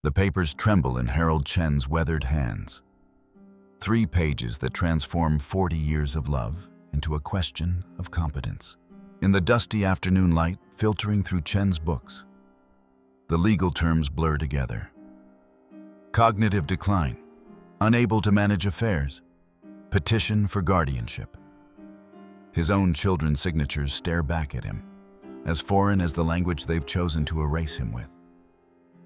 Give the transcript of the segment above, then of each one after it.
The papers tremble in Harold Chen's weathered hands. 3 pages that transform 40 years of love into a question of competence. In the dusty afternoon light filtering through Chen's books, the legal terms blur together. Cognitive decline, unable to manage affairs, petition for guardianship. His own children's signatures stare back at him, as foreign as the language they've chosen to erase him with.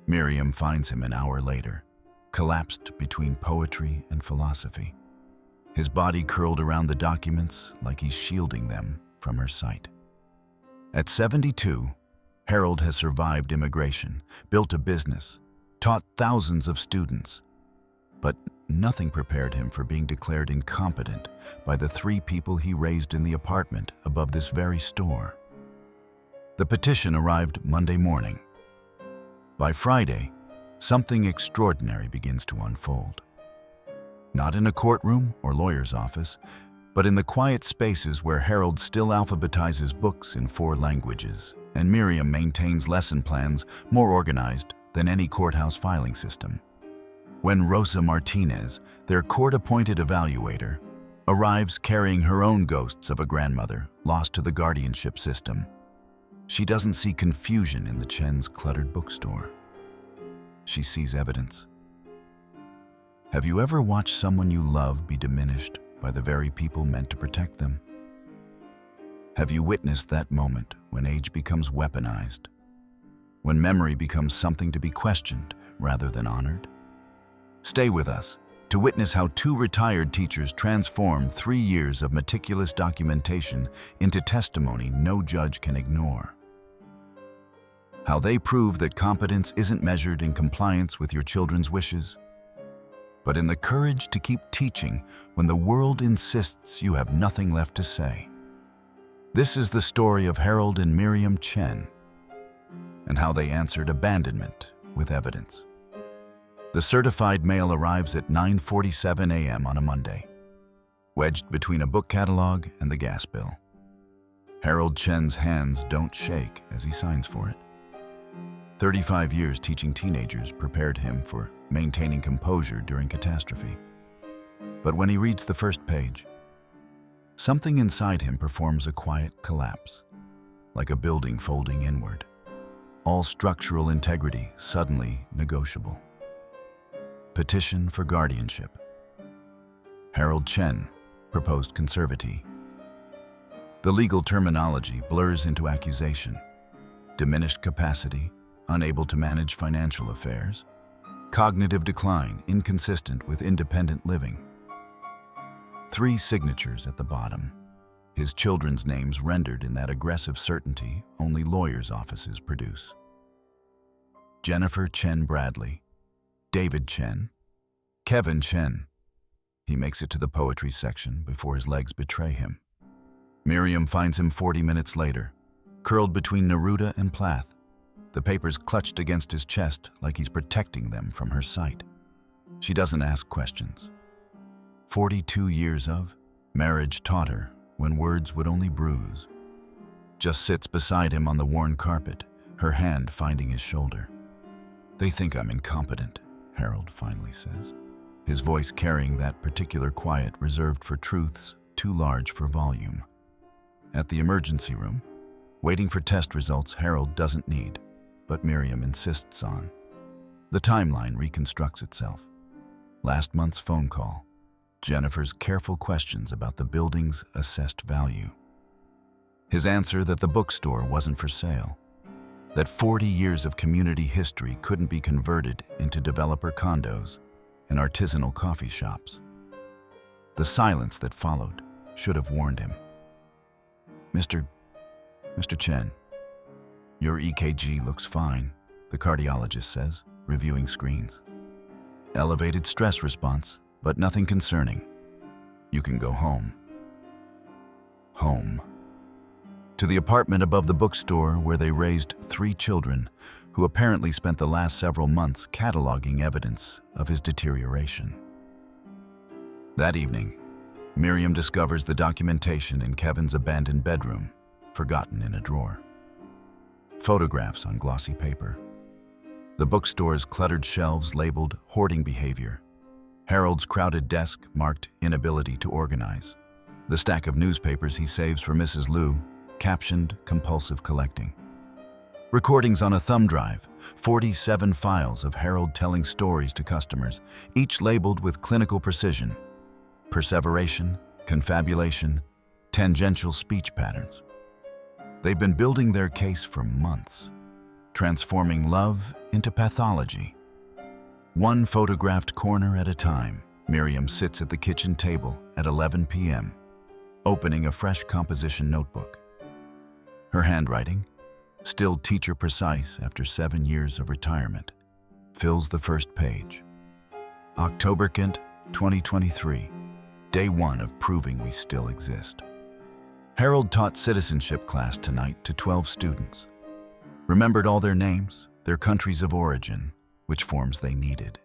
Miriam finds him an hour later, collapsed between poetry and philosophy, his body curled around the documents like he's shielding them from her sight. At 72, Harold has survived immigration, built a business, taught thousands of students, but nothing prepared him for being declared incompetent by the 3 people he raised in the apartment above this very store. The petition arrived Monday morning. By Friday, something extraordinary begins to unfold. Not in a courtroom or lawyer's office, but in the quiet spaces where Harold still alphabetizes books in 4 languages, and Miriam maintains lesson plans more organized than any courthouse filing system. When Rosa Martinez, their court-appointed evaluator, arrives carrying her own ghosts of a grandmother lost to the guardianship system, she doesn't see confusion in the Chen's cluttered bookstore. She sees evidence. Have you ever watched someone you love be diminished by the very people meant to protect them? Have you witnessed that moment when age becomes weaponized? When memory becomes something to be questioned rather than honored? Stay with us to witness how 2 retired teachers transform 3 years of meticulous documentation into testimony no judge can ignore. How they prove that competence isn't measured in compliance with your children's wishes, but in the courage to keep teaching when the world insists you have nothing left to say. This is the story of Harold and Miriam Chen, and how they answered abandonment with evidence. The certified mail arrives at 9:47 a.m. on a Monday, wedged between a book catalog and the gas bill. Harold Chen's hands don't shake as he signs for it. 35 years teaching teenagers prepared him for maintaining composure during catastrophe. But when he reads the first page, something inside him performs a quiet collapse, like a building folding inward. All structural integrity suddenly negotiable. Petition for guardianship. Harold Chen proposed conservatee. The legal terminology blurs into accusation. Diminished capacity, unable to manage financial affairs. Cognitive decline, inconsistent with independent living. 3 signatures at the bottom. His children's names rendered in that aggressive certainty only lawyers' offices produce. Jennifer Chen Bradley, David Chen, Kevin Chen. He makes it to the poetry section before his legs betray him. Miriam finds him 40 minutes later, curled between Neruda and Plath, the papers clutched against his chest like he's protecting them from her sight. She doesn't ask questions. 42 years of marriage taught her when words would only bruise. Just sits beside him on the worn carpet, her hand finding his shoulder. "They think I'm incompetent," Harold finally says, his voice carrying that particular quiet reserved for truths too large for volume. At the emergency room, waiting for test results Harold doesn't need, but Miriam insists on. The timeline reconstructs itself. Last month's phone call, Jennifer's careful questions about the building's assessed value. His answer that the bookstore wasn't for sale, that 40 years of community history couldn't be converted into developer condos and artisanal coffee shops. The silence that followed should have warned him. Mr. Chen, your EKG looks fine," the cardiologist says, reviewing screens. "Elevated stress response, but nothing concerning. You can go home." Home. To the apartment above the bookstore where they raised 3 children who apparently spent the last several months cataloging evidence of his deterioration. That evening, Miriam discovers the documentation in Kevin's abandoned bedroom, forgotten in a drawer. Photographs on glossy paper. The bookstore's cluttered shelves labeled hoarding behavior. Harold's crowded desk marked inability to organize. The stack of newspapers he saves for Mrs. Liu, captioned compulsive collecting. Recordings on a thumb drive, 47 files of Harold telling stories to customers, each labeled with clinical precision. Perseveration, confabulation, tangential speech patterns. They've been building their case for months, transforming love into pathology. One photographed corner at a time, Miriam sits at the kitchen table at 11 p.m., opening a fresh composition notebook. Her handwriting, still teacher precise after 7 years of retirement, fills the first page. October 2023, day 1 of proving we still exist. Harold taught citizenship class tonight to 12 students. Remembered all their names, their countries of origin, which forms they needed.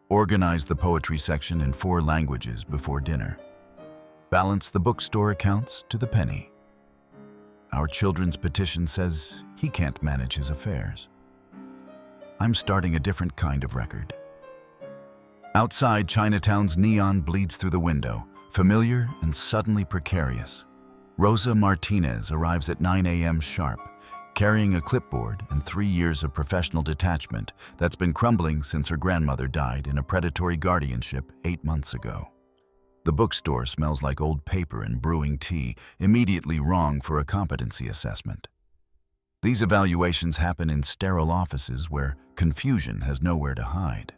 Organized the poetry section in 4 languages before dinner. Balanced the bookstore accounts to the penny. Our children's petition says he can't manage his affairs. I'm starting a different kind of record. Outside, Chinatown's neon bleeds through the window, familiar and suddenly precarious. Rosa Martinez arrives at 9 a.m. sharp, carrying a clipboard and 3 years of professional detachment that's been crumbling since her grandmother died in a predatory guardianship 8 months ago. The bookstore smells like old paper and brewing tea, immediately wrong for a competency assessment. These evaluations happen in sterile offices where confusion has nowhere to hide.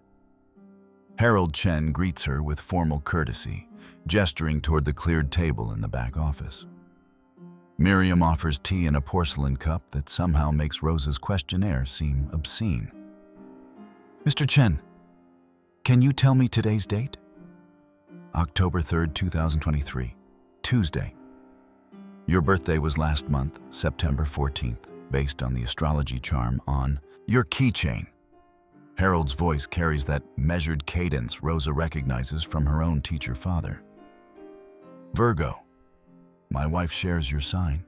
Harold Chen greets her with formal courtesy, gesturing toward the cleared table in the back office. Miriam offers tea in a porcelain cup that somehow makes Rosa's questionnaire seem obscene. Mr. Chen, can you tell me today's date? October 3rd, 2023, Tuesday. Your birthday was last month, September 14th, based on the astrology charm on your keychain. Harold's voice carries that measured cadence Rosa recognizes from her own teacher father. Virgo. My wife shares your sign.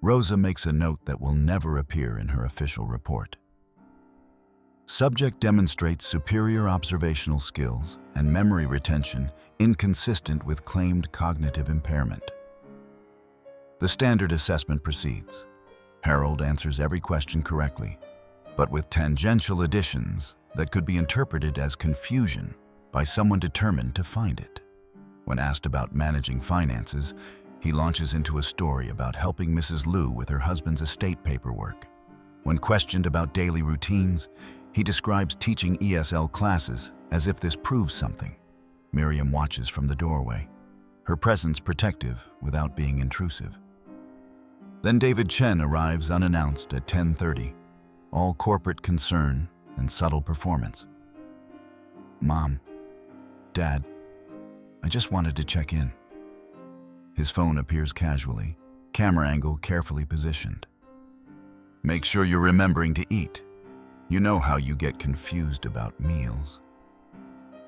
Rosa makes a note that will never appear in her official report. Subject demonstrates superior observational skills and memory retention inconsistent with claimed cognitive impairment. The standard assessment proceeds. Harold answers every question correctly, but with tangential additions that could be interpreted as confusion by someone determined to find it. When asked about managing finances, he launches into a story about helping Mrs. Liu with her husband's estate paperwork. When questioned about daily routines, he describes teaching ESL classes as if this proves something. Miriam watches from the doorway, her presence protective without being intrusive. Then David Chen arrives unannounced at 10:30, all corporate concern and subtle performance. Mom, Dad, I just wanted to check in. His phone appears casually, camera angle carefully positioned. Make sure you're remembering to eat. You know how you get confused about meals.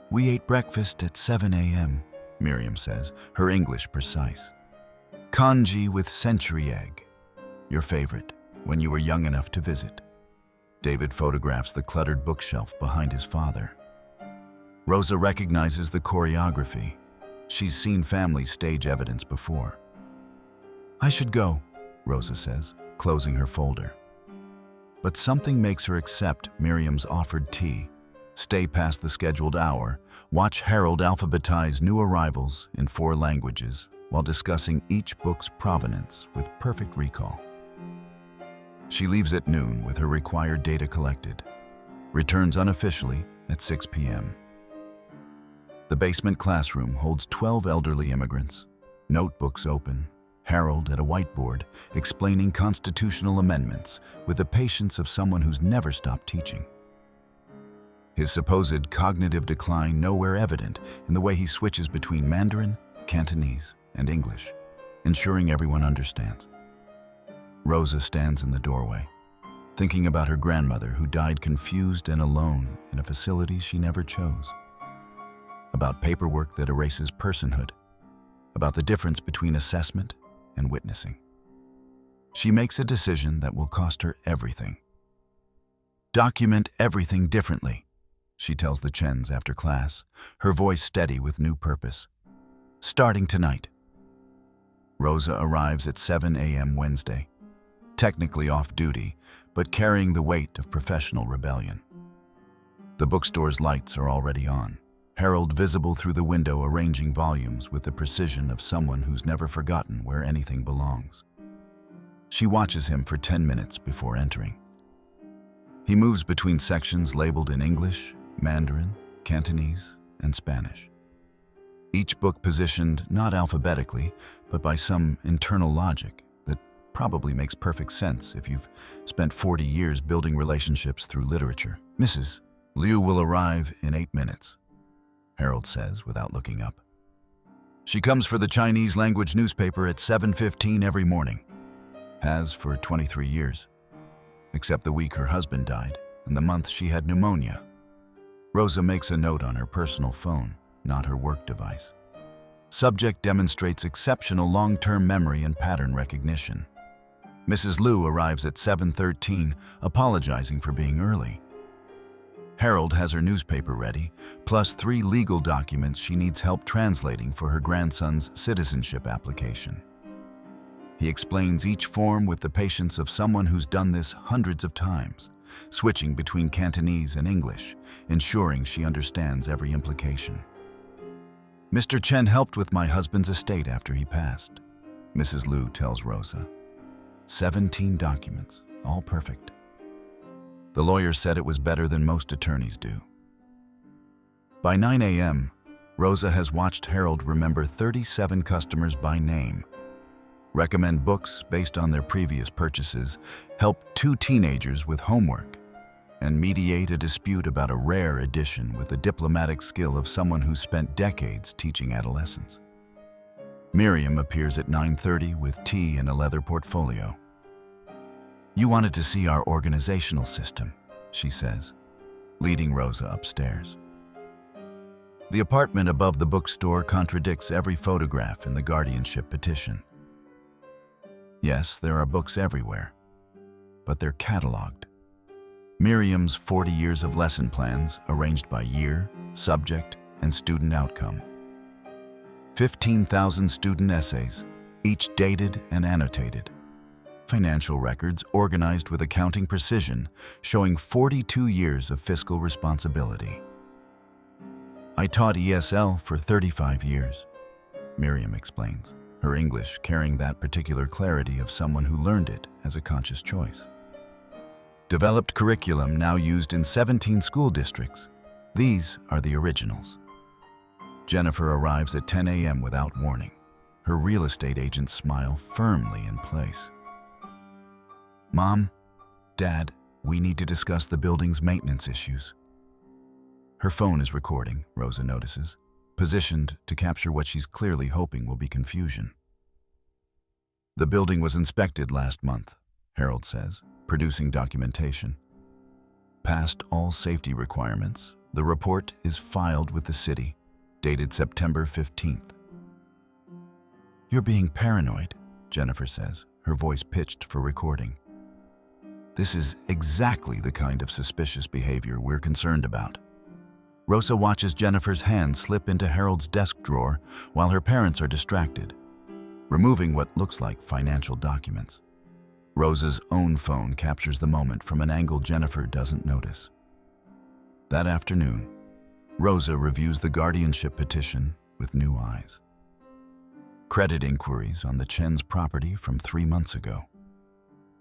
We ate breakfast at 7 a.m., Miriam says, her English precise. Congee with century egg. Your favorite, when you were young enough to visit. David photographs the cluttered bookshelf behind his father. Rosa recognizes the choreography. She's seen family stage evidence before. I should go, Rosa says, closing her folder. But something makes her accept Miriam's offered tea, stay past the scheduled hour, watch Harold alphabetize new arrivals in 4 languages while discussing each book's provenance with perfect recall. She leaves at noon with her required data collected, returns unofficially at 6 p.m. The basement classroom holds 12 elderly immigrants, notebooks open, Harold at a whiteboard explaining constitutional amendments with the patience of someone who's never stopped teaching. His supposed cognitive decline nowhere evident in the way he switches between Mandarin, Cantonese, and English, ensuring everyone understands. Rosa stands in the doorway, thinking about her grandmother who died confused and alone in a facility she never chose. About paperwork that erases personhood, about the difference between assessment and witnessing. She makes a decision that will cost her everything. Document everything differently, she tells the Chens after class, her voice steady with new purpose. Starting tonight. Rosa arrives at 7 a.m. Wednesday, technically off duty, but carrying the weight of professional rebellion. The bookstore's lights are already on, Harold visible through the window arranging volumes with the precision of someone who's never forgotten where anything belongs. She watches him for 10 minutes before entering. He moves between sections labeled in English, Mandarin, Cantonese, and Spanish. Each book positioned not alphabetically, but by some internal logic that probably makes perfect sense if you've spent 40 years building relationships through literature. Mrs. Liu will arrive in 8 minutes, Harold says without looking up. She comes for the Chinese language newspaper at 7:15 every morning. Has for 23 years, except the week her husband died and the month she had pneumonia. Rosa makes a note on her personal phone, not her work device. Subject demonstrates exceptional long-term memory and pattern recognition. Mrs. Liu arrives at 7:13, apologizing for being early. Harold has her newspaper ready, plus 3 legal documents she needs help translating for her grandson's citizenship application. He explains each form with the patience of someone who's done this hundreds of times, switching between Cantonese and English, ensuring she understands every implication. Mr. Chen helped with my husband's estate after he passed, Mrs. Liu tells Rosa. 17 documents, all perfect. The lawyer said it was better than most attorneys do. By 9 a.m., Rosa has watched Harold remember 37 customers by name, recommend books based on their previous purchases, help 2 teenagers with homework, and mediate a dispute about a rare edition with the diplomatic skill of someone who spent decades teaching adolescents. Miriam appears at 9:30 with tea and a leather portfolio. You wanted to see our organizational system, she says, leading Rosa upstairs. The apartment above the bookstore contradicts every photograph in the guardianship petition. Yes, there are books everywhere, but they're cataloged. Miriam's 40 years of lesson plans arranged by year, subject, and student outcome. 15,000 student essays, each dated and annotated. Financial records organized with accounting precision, showing 42 years of fiscal responsibility. I taught ESL for 35 years, Miriam explains, her English carrying that particular clarity of someone who learned it as a conscious choice. Developed curriculum now used in 17 school districts. These are the originals. Jennifer arrives at 10 a.m. without warning, her real estate agent's smile firmly in place. Mom, Dad, we need to discuss the building's maintenance issues. Her phone is recording, Rosa notices, positioned to capture what she's clearly hoping will be confusion. The building was inspected last month, Harold says, producing documentation. Passed all safety requirements, the report is filed with the city, dated September 15th. You're being paranoid, Jennifer says, her voice pitched for recording. This is exactly the kind of suspicious behavior we're concerned about. Rosa watches Jennifer's hand slip into Harold's desk drawer while her parents are distracted, removing what looks like financial documents. Rosa's own phone captures the moment from an angle Jennifer doesn't notice. That afternoon, Rosa reviews the guardianship petition with new eyes. Credit inquiries on the Chen's property from 3 months ago.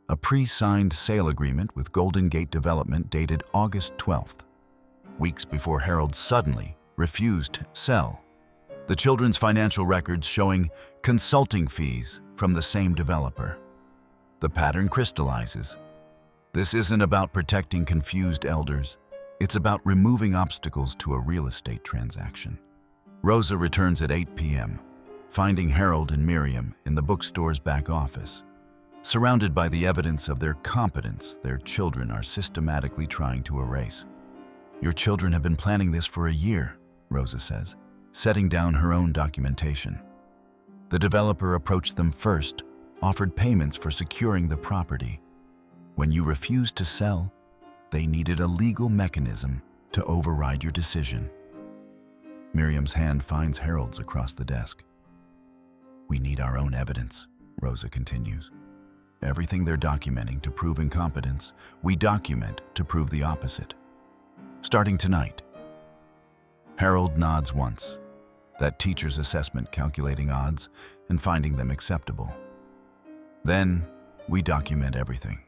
A pre-signed sale agreement with Golden Gate Development dated August 12th, weeks before Harold suddenly refused to sell. The children's financial records showing consulting fees from the same developer. The pattern crystallizes. This isn't about protecting confused elders. It's about removing obstacles to a real estate transaction. Rosa returns at 8 p.m., finding Harold and Miriam in the bookstore's back office. Surrounded by the evidence of their competence, their children are systematically trying to erase. Your children have been planning this for a year, Rosa says, setting down her own documentation. The developer approached them first, offered payments for securing the property. When you refused to sell, They needed a legal mechanism to override your decision. Miriam's hand finds Harold's across the desk. We need our own evidence, Rosa continues. Everything they're documenting to prove incompetence, we document to prove the opposite. Starting tonight. Harold nods once, that teacher's assessment calculating odds and finding them acceptable. Then, we document everything.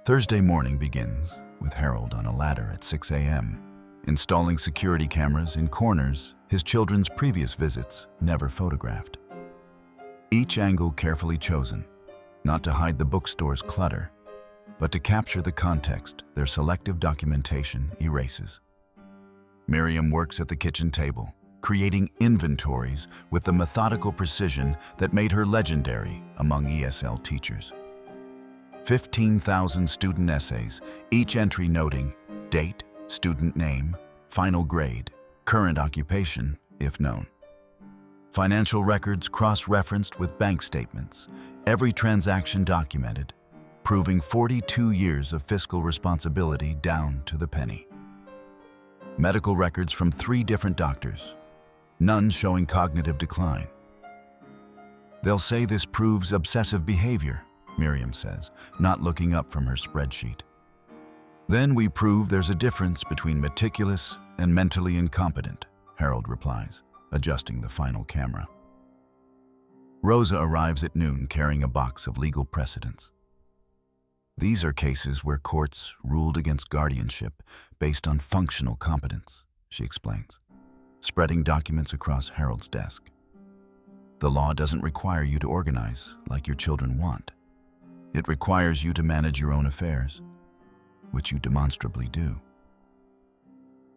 Thursday morning begins with Harold on a ladder at 6 a.m., installing security cameras in corners his children's previous visits never photographed. Each angle carefully chosen, not to hide the bookstore's clutter, but to capture the context their selective documentation erases. Miriam works at the kitchen table, creating inventories with the methodical precision that made her legendary among ESL teachers. 15,000 student essays, each entry noting date, student name, final grade, current occupation, if known. Financial records cross-referenced with bank statements, every transaction documented, proving 42 years of fiscal responsibility down to the penny. Medical records from 3 different doctors, none showing cognitive decline. They'll say this proves obsessive behavior, Miriam says, not looking up from her spreadsheet. Then we prove there's a difference between meticulous and mentally incompetent, Harold replies, adjusting the final camera. Rosa arrives at noon carrying a box of legal precedents. These are cases where courts ruled against guardianship based on functional competence, she explains, spreading documents across Harold's desk. The law doesn't require you to organize like your children want. It requires you to manage your own affairs, which you demonstrably do.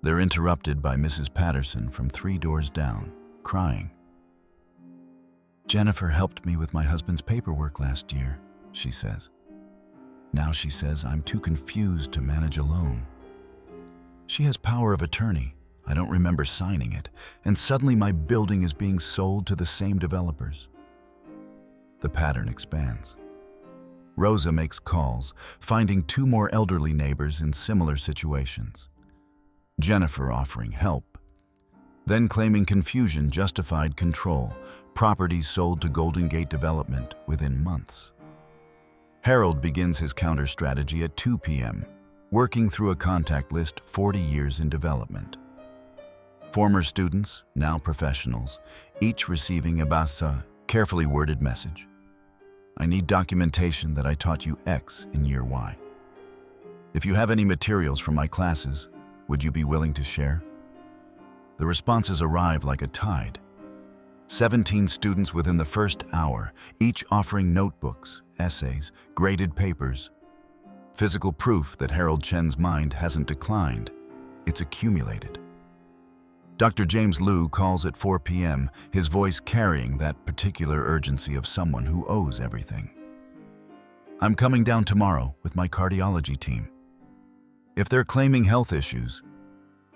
They're interrupted by Mrs. Patterson from 3 doors down, crying. Jennifer helped me with my husband's paperwork last year, she says. Now she says I'm too confused to manage alone. She has power of attorney. I don't remember signing it, and suddenly my building is being sold to the same developers. The pattern expands. Rosa makes calls, finding 2 more elderly neighbors in similar situations. Jennifer offering help, then claiming confusion justified control, properties sold to Golden Gate Development within months. Harold begins his counter strategy at 2 p.m., working through a contact list 40 years in development. Former students, now professionals, each receiving a basa, carefully worded message. I need documentation that I taught you X in year Y. If you have any materials from my classes, would you be willing to share? The responses arrive like a tide. 17 students within the first hour, each offering notebooks, essays, graded papers. Physical proof that Harold Chen's mind hasn't declined. It's accumulated. Dr. James Liu calls at 4 p.m., his voice carrying that particular urgency of someone who owes everything. I'm coming down tomorrow with my cardiology team. If they're claiming health issues,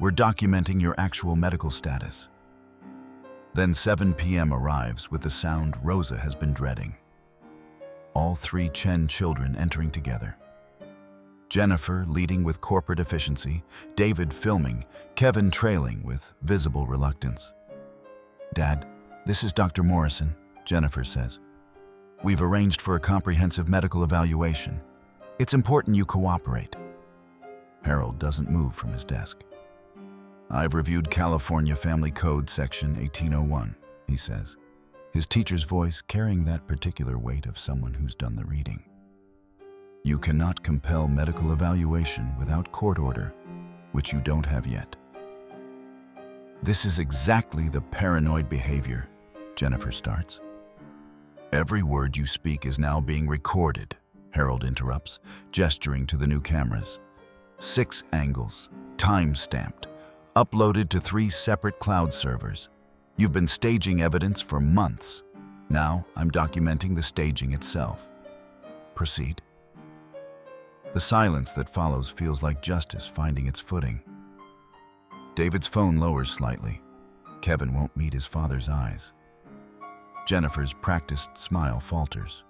we're documenting your actual medical status. Then 7 p.m. arrives with the sound Rosa has been dreading. All 3 Chen children entering together. Jennifer leading with corporate efficiency, David filming, Kevin trailing with visible reluctance. Dad, this is Dr. Morrison, Jennifer says. We've arranged for a comprehensive medical evaluation. It's important you cooperate. Harold doesn't move from his desk. I've reviewed California Family Code Section 1801, he says, his teacher's voice carrying that particular weight of someone who's done the reading. You cannot compel medical evaluation without court order, which you don't have yet. This is exactly the paranoid behavior, Jennifer starts. Every word you speak is now being recorded, Harold interrupts, gesturing to the new cameras. 6 angles, time-stamped, uploaded to 3 separate cloud servers. You've been staging evidence for months. Now I'm documenting the staging itself. Proceed. The silence that follows feels like justice finding its footing. David's phone lowers slightly. Kevin won't meet his father's eyes. Jennifer's practiced smile falters.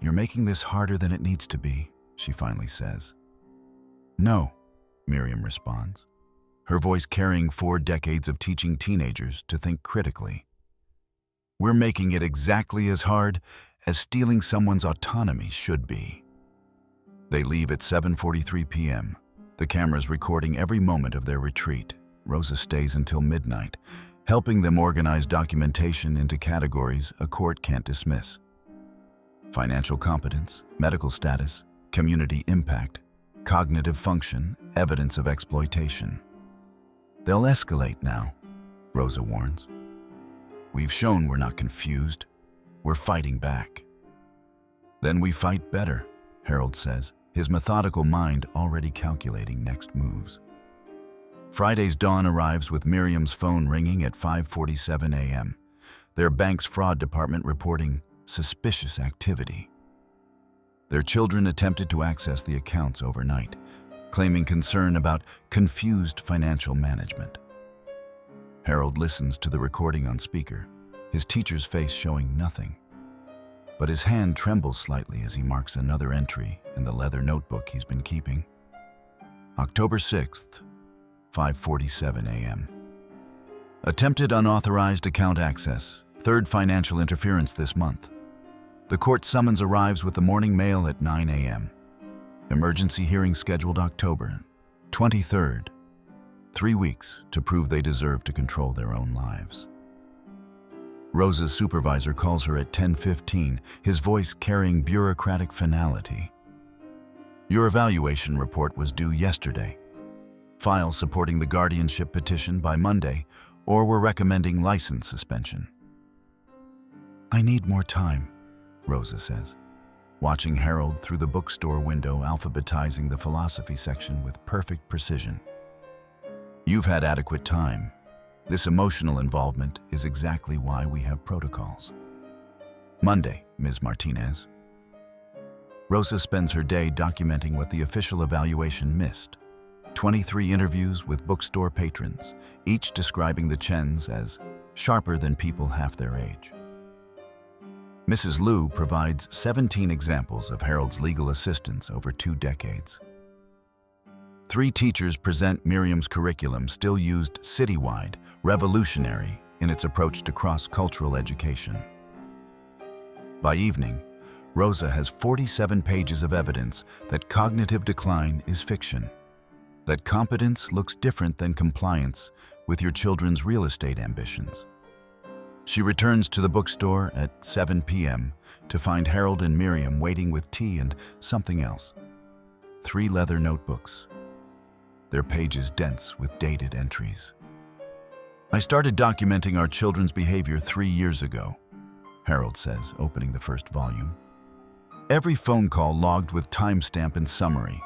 You're making this harder than it needs to be, she finally says. No, Miriam responds, her voice carrying 4 decades of teaching teenagers to think critically. We're making it exactly as hard as stealing someone's autonomy should be. They leave at 7:43 p.m., the cameras recording every moment of their retreat. Rosa stays until midnight, helping them organize documentation into categories a court can't dismiss. Financial competence, medical status, community impact, cognitive function, evidence of exploitation. They'll escalate now, Rosa warns. We've shown we're not confused. We're fighting back. Then we fight better, Harold says, his methodical mind already calculating next moves. Friday's dawn arrives with Miriam's phone ringing at 5:47 a.m., their bank's fraud department reporting suspicious activity. Their children attempted to access the accounts overnight, claiming concern about confused financial management. Harold listens to the recording on speaker, his teacher's face showing nothing. But his hand trembles slightly as he marks another entry in the leather notebook he's been keeping. October 6th, 5:47 a.m. Attempted unauthorized account access, third financial interference this month. The court summons arrives with the morning mail at 9 a.m. Emergency hearing scheduled October 23rd. 3 weeks to prove they deserve to control their own lives. Rosa's supervisor calls her at 10:15, his voice carrying bureaucratic finality. Your evaluation report was due yesterday. File supporting the guardianship petition by Monday, or we're recommending license suspension. I need more time, Rosa says, watching Harold through the bookstore window alphabetizing the philosophy section with perfect precision. You've had adequate time. This emotional involvement is exactly why we have protocols. Monday, Ms. Martinez. Rosa spends her day documenting what the official evaluation missed. 23 interviews with bookstore patrons, each describing the Chens as sharper than people half their age. Mrs. Liu provides 17 examples of Harold's legal assistance over 2 decades. 3 teachers present Miriam's curriculum still used citywide, revolutionary in its approach to cross-cultural education. By evening, Rosa has 47 pages of evidence that cognitive decline is fiction, that competence looks different than compliance with your children's real estate ambitions. She returns to the bookstore at 7 p.m. to find Harold and Miriam waiting with tea and something else. 3 leather notebooks, their pages dense with dated entries. I started documenting our children's behavior 3 years ago, Harold says, opening the first volume. Every phone call logged with timestamp and summary.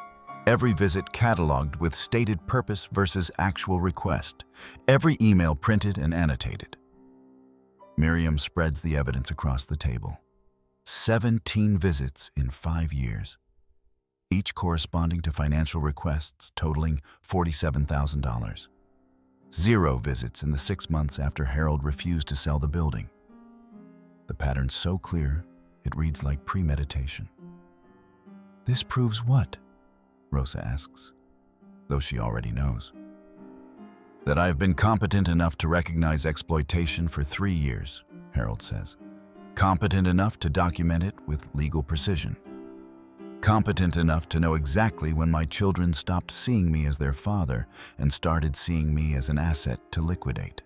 Every visit cataloged with stated purpose versus actual request. Every email printed and annotated. Miriam spreads the evidence across the table. 17 visits in 5 years, each corresponding to financial requests totaling $47,000. 0 visits in the 6 months after Harold refused to sell the building. The pattern's so clear, it reads like premeditation. This proves what? Rosa asks, though she already knows. That I have been competent enough to recognize exploitation for 3 years, Harold says. Competent enough to document it with legal precision. Competent enough to know exactly when my children stopped seeing me as their father and started seeing me as an asset to liquidate.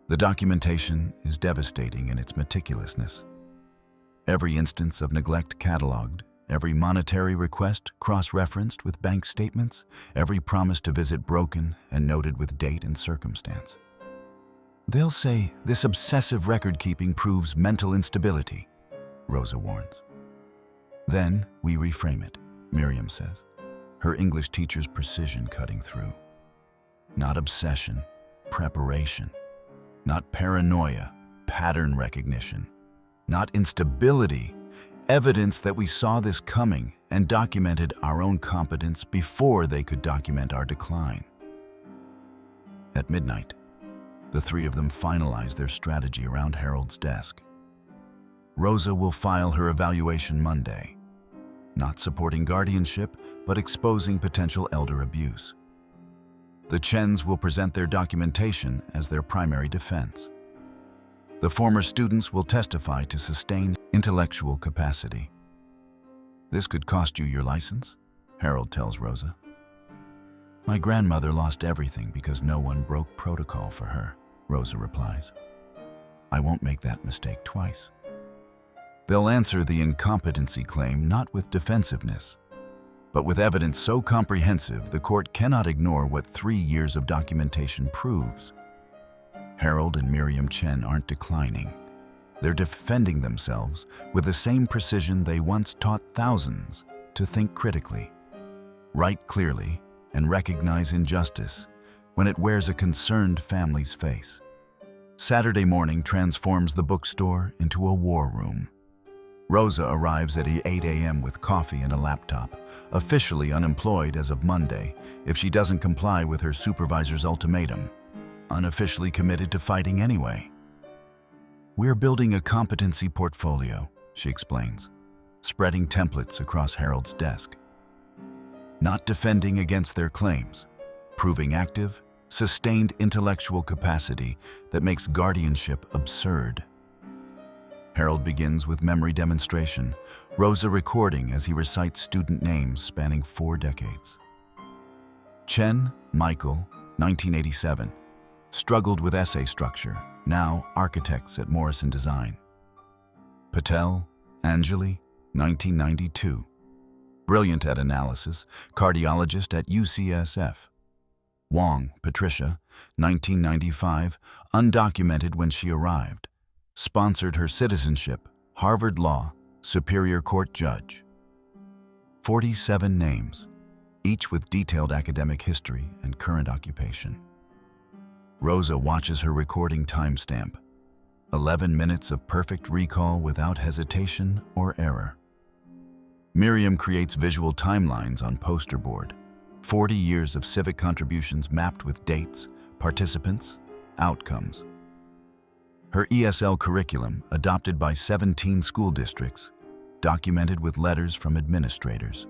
The documentation is devastating in its meticulousness. Every instance of neglect cataloged, every monetary request cross-referenced with bank statements, every promise to visit broken and noted with date and circumstance. They'll say this obsessive record-keeping proves mental instability, Rosa warns. Then we reframe it, Miriam says, her English teacher's precision cutting through. Not obsession, preparation. Not paranoia, pattern recognition. Not instability, evidence that we saw this coming and documented our own competence before they could document our decline. At midnight, the 3 of them finalize their strategy around Harold's desk. Rosa will file her evaluation Monday. not supporting guardianship, but exposing potential elder abuse. The Chens will present their documentation as their primary defense. The former students will testify to sustained intellectual capacity. "This could cost you your license," Harold tells Rosa. "My grandmother lost everything because no one broke protocol for her," Rosa replies. "I won't make that mistake twice." They'll answer the incompetency claim not with defensiveness, but with evidence so comprehensive the court cannot ignore what 3 years of documentation proves. Harold and Miriam Chen aren't declining. They're defending themselves with the same precision they once taught thousands to think critically, write clearly, and recognize injustice when it wears a concerned family's face. Saturday morning transforms the bookstore into a war room. Rosa arrives at 8 a.m. with coffee and a laptop, officially unemployed as of Monday if she doesn't comply with her supervisor's ultimatum, unofficially committed to fighting anyway. "We're building a competency portfolio," she explains, spreading templates across Harold's desk. Not defending against their claims, proving active, sustained intellectual capacity that makes guardianship absurd. Harold begins with memory demonstration, Rosa recording as he recites student names spanning 4 decades. Chen, Michael, 1987. Struggled with essay structure, now architects at Morrison Design. Patel, Anjali, 1992. Brilliant at analysis, cardiologist at UCSF. Wong, Patricia, 1995, undocumented when she arrived. Sponsored her citizenship, Harvard Law, Superior Court judge. 47 names, each with detailed academic history and current occupation. Rosa watches her recording timestamp. 11 minutes of perfect recall without hesitation or error. Miriam creates visual timelines on poster board. 40 years of civic contributions mapped with dates, participants, outcomes. Her ESL curriculum, adopted by 17 school districts, documented with letters from administrators.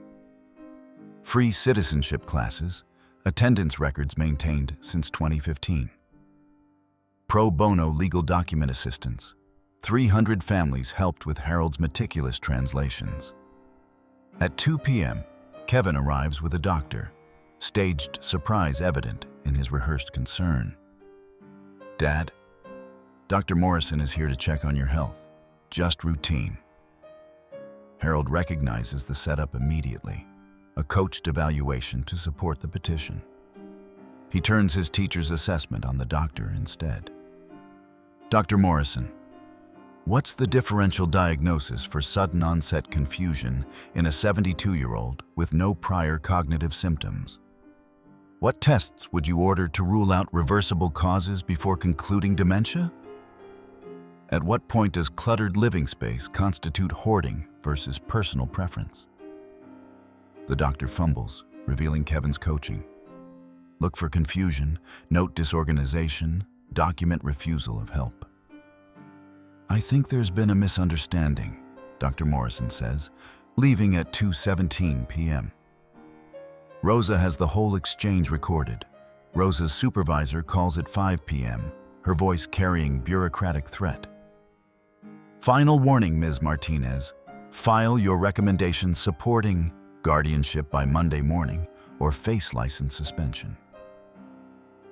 Free citizenship classes, attendance records maintained since 2015. Pro bono legal document assistance. 300 families helped with Harold's meticulous translations. At 2 p.m., Kevin arrives with a doctor, staged surprise evident in his rehearsed concern. "Dad, Dr. Morrison is here to check on your health. Just routine." Harold recognizes the setup immediately, a coached evaluation to support the petition. He turns his teacher's assessment on the doctor instead. "Dr. Morrison, what's the differential diagnosis for sudden onset confusion in a 72-year-old with no prior cognitive symptoms? What tests would you order to rule out reversible causes before concluding dementia? At what point does cluttered living space constitute hoarding versus personal preference?" The doctor fumbles, revealing Kevin's coaching. Look for confusion, note disorganization, document refusal of help. "I think there's been a misunderstanding," Dr. Morrison says, leaving at 2:17 p.m. Rosa has the whole exchange recorded. Rosa's supervisor calls at 5 p.m., her voice carrying bureaucratic threat. "Final warning, Ms. Martinez. File your recommendation supporting guardianship by Monday morning or face license suspension.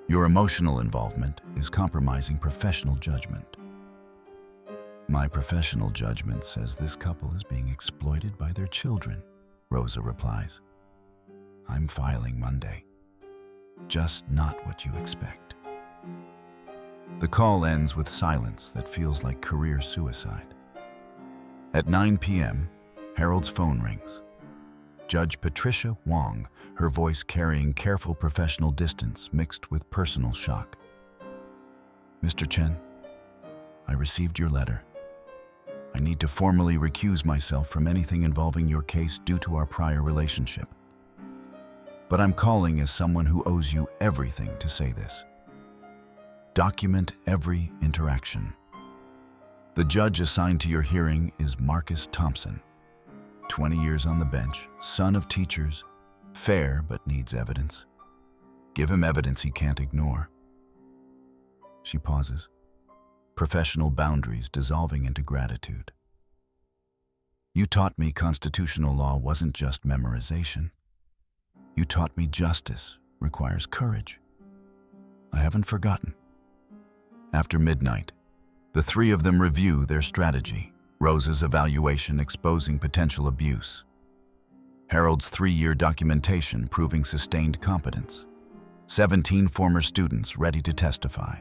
Your emotional involvement is compromising professional judgment." "My professional judgment says this couple is being exploited by their children," Rosa replies. "I'm filing Monday. Just not what you expect." The call ends with silence that feels like career suicide. At 9 p.m., Harold's phone rings. Judge Patricia Wong, her voice carrying careful professional distance mixed with personal shock. "Mr. Chen, I received your letter. I need to formally recuse myself from anything involving your case due to our prior relationship. But I'm calling as someone who owes you everything to say this. Document every interaction. The judge assigned to your hearing is Marcus Thompson, 20 years on the bench, son of teachers, fair but needs evidence. Give him evidence he can't ignore. She pauses, professional boundaries dissolving into gratitude. You taught me constitutional law wasn't just memorization. You taught me justice requires courage. I haven't forgotten. After midnight, the three of them review their strategy, Rosa's evaluation exposing potential abuse, Harold's 3-year documentation proving sustained competence, 17 former students ready to testify.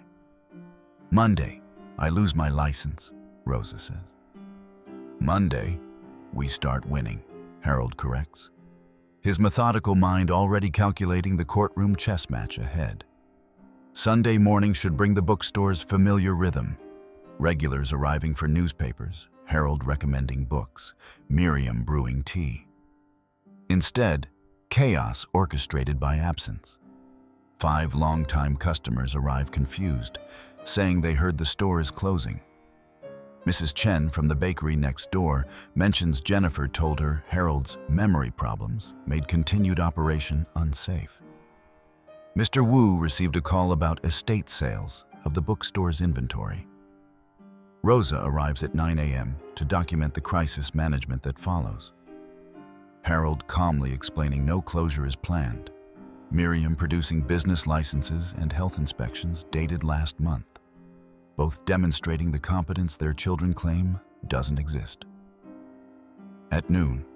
Monday, I lose my license, Rosa says. Monday, we start winning, Harold corrects, his methodical mind already calculating the courtroom chess match ahead. Sunday morning should bring the bookstore's familiar rhythm. Regulars arriving for newspapers, Harold recommending books, Miriam brewing tea. Instead, chaos orchestrated by absence. 5 longtime customers arrive confused, saying they heard the store is closing. Mrs. Chen from the bakery next door mentions Jennifer told her Harold's memory problems made continued operation unsafe. Mr. Wu received a call about estate sales of the bookstore's inventory. Rosa arrives at 9 a.m. to document the crisis management that follows. Harold calmly explaining no closure is planned. Miriam producing business licenses and health inspections dated last month, both demonstrating the competence their children claim doesn't exist. At noon,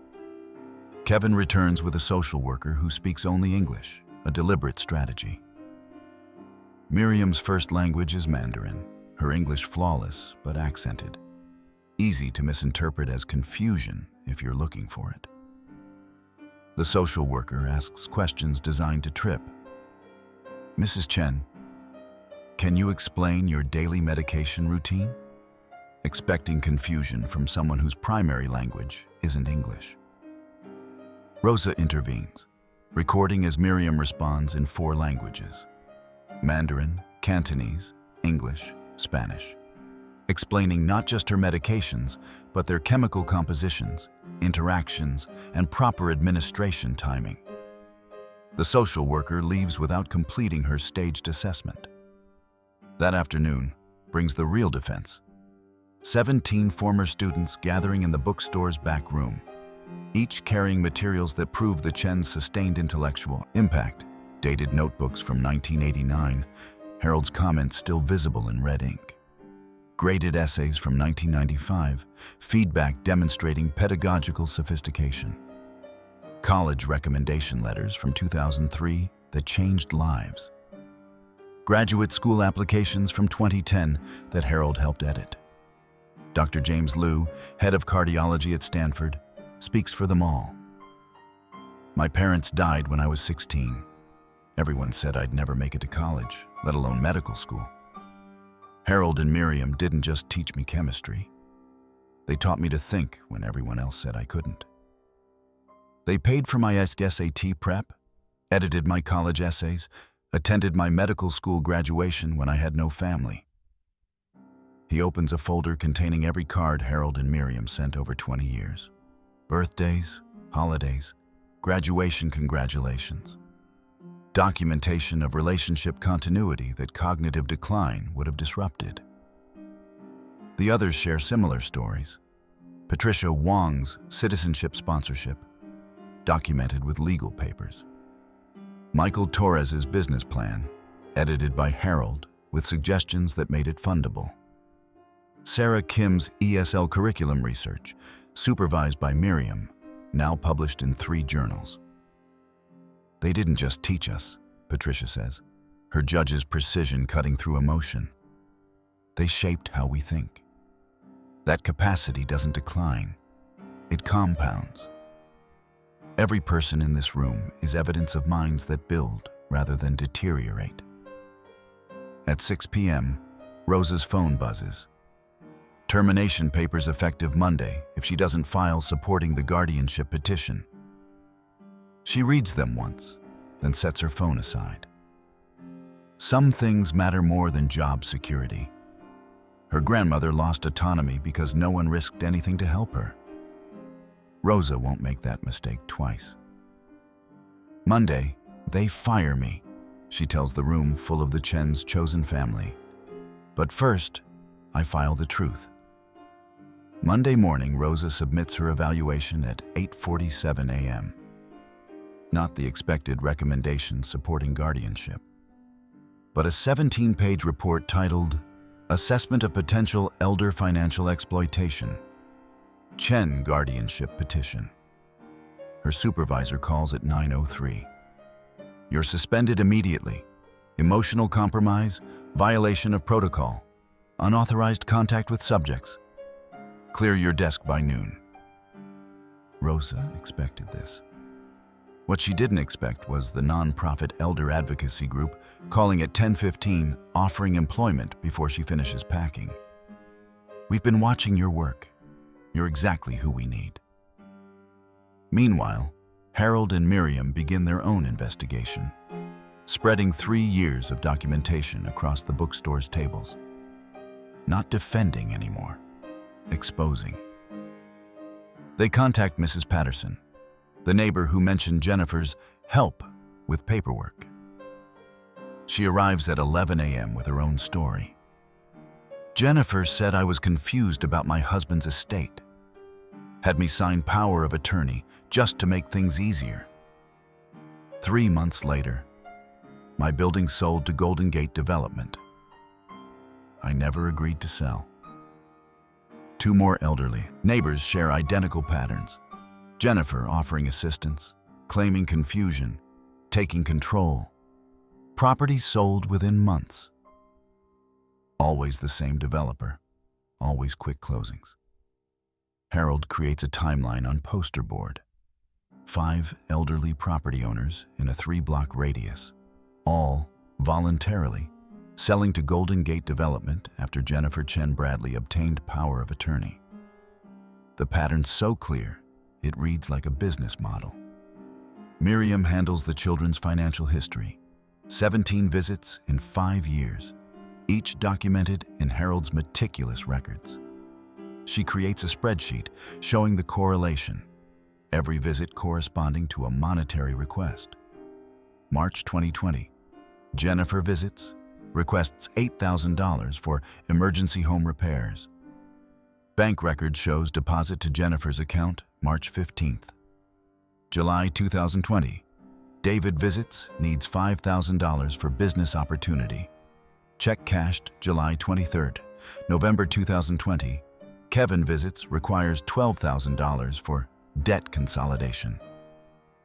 Kevin returns with a social worker who speaks only English, a deliberate strategy. Miriam's first language is Mandarin, her English flawless but accented, easy to misinterpret as confusion if you're looking for it. The social worker asks questions designed to trip. Mrs. Chen, can you explain your daily medication routine? Expecting confusion from someone whose primary language isn't English. Rosa intervenes, recording as Miriam responds in 4 languages: Mandarin, Cantonese, English, Spanish, explaining not just her medications, but their chemical compositions, interactions, and proper administration timing. The social worker leaves without completing her staged assessment. That afternoon brings the real defense. 17 former students gathering in the bookstore's back room, each carrying materials that prove the Chen's sustained intellectual impact. Dated notebooks from 1989, Harold's comments still visible in red ink. Graded essays from 1995, feedback demonstrating pedagogical sophistication. College recommendation letters from 2003 that changed lives. Graduate school applications from 2010 that Harold helped edit. Dr. James Liu, head of cardiology at Stanford, speaks for them all. My parents died when I was 16. Everyone said I'd never make it to college, let alone medical school. Harold and Miriam didn't just teach me chemistry. They taught me to think when everyone else said I couldn't. They paid for my SAT prep, edited my college essays, attended my medical school graduation when I had no family. He opens a folder containing every card Harold and Miriam sent over 20 years. Birthdays, holidays, graduation congratulations. Documentation of relationship continuity that cognitive decline would have disrupted. The others share similar stories. Patricia Wong's citizenship sponsorship, documented with legal papers. Michael Torres's business plan, edited by Harold with suggestions that made it fundable. Sarah Kim's ESL curriculum research, supervised by Miriam, now published in 3 journals. They didn't just teach us, Patricia says, her judge's precision cutting through emotion. They shaped how we think. That capacity doesn't decline, it compounds. Every person in this room is evidence of minds that build rather than deteriorate. At 6 p.m., Rosa's phone buzzes. Termination papers effective Monday if she doesn't file supporting the guardianship petition. She reads them once, then sets her phone aside. Some things matter more than job security. Her grandmother lost autonomy because no one risked anything to help her. Rosa won't make that mistake twice. Monday, they fire me, she tells the room full of the Chen's chosen family. But first, I file the truth. Monday morning, Rosa submits her evaluation at 8:47 a.m. Not the expected recommendation supporting guardianship, but a 17-page report titled Assessment of Potential Elder Financial Exploitation, Chen Guardianship Petition. Her supervisor calls at 9:03. You're suspended immediately. Emotional compromise, violation of protocol, unauthorized contact with subjects. Clear your desk by noon. Rosa expected this. What she didn't expect was the nonprofit elder advocacy group calling at 10:15, offering employment before she finishes packing. We've been watching your work. You're exactly who we need. Meanwhile, Harold and Miriam begin their own investigation, spreading 3 years of documentation across the bookstore's tables. Not defending anymore, exposing. They contact Mrs. Patterson, the neighbor who mentioned Jennifer's help with paperwork. She arrives at 11 a.m. with her own story. Jennifer said I was confused about my husband's estate. Had me sign power of attorney just to make things easier. 3 months later, my building sold to Golden Gate Development. I never agreed to sell. 2 more elderly neighbors share identical patterns. Jennifer offering assistance, claiming confusion, taking control. Property sold within months. Always the same developer, always quick closings. Harold creates a timeline on poster board. 5 elderly property owners in a 3-block radius, all voluntarily selling to Golden Gate Development after Jennifer Chen Bradley obtained power of attorney. The pattern's so clear, it reads like a business model. Miriam handles the children's financial history. 17 visits in 5 years, each documented in Harold's meticulous records. She creates a spreadsheet showing the correlation, every visit corresponding to a monetary request. March 2020, Jennifer visits, requests $8,000 for emergency home repairs. Bank record shows deposit to Jennifer's account March 15th. July 2020, David visits, needs $5,000 for business opportunity. Check cashed July 23rd. November 2020, Kevin visits, requires $12,000 for debt consolidation.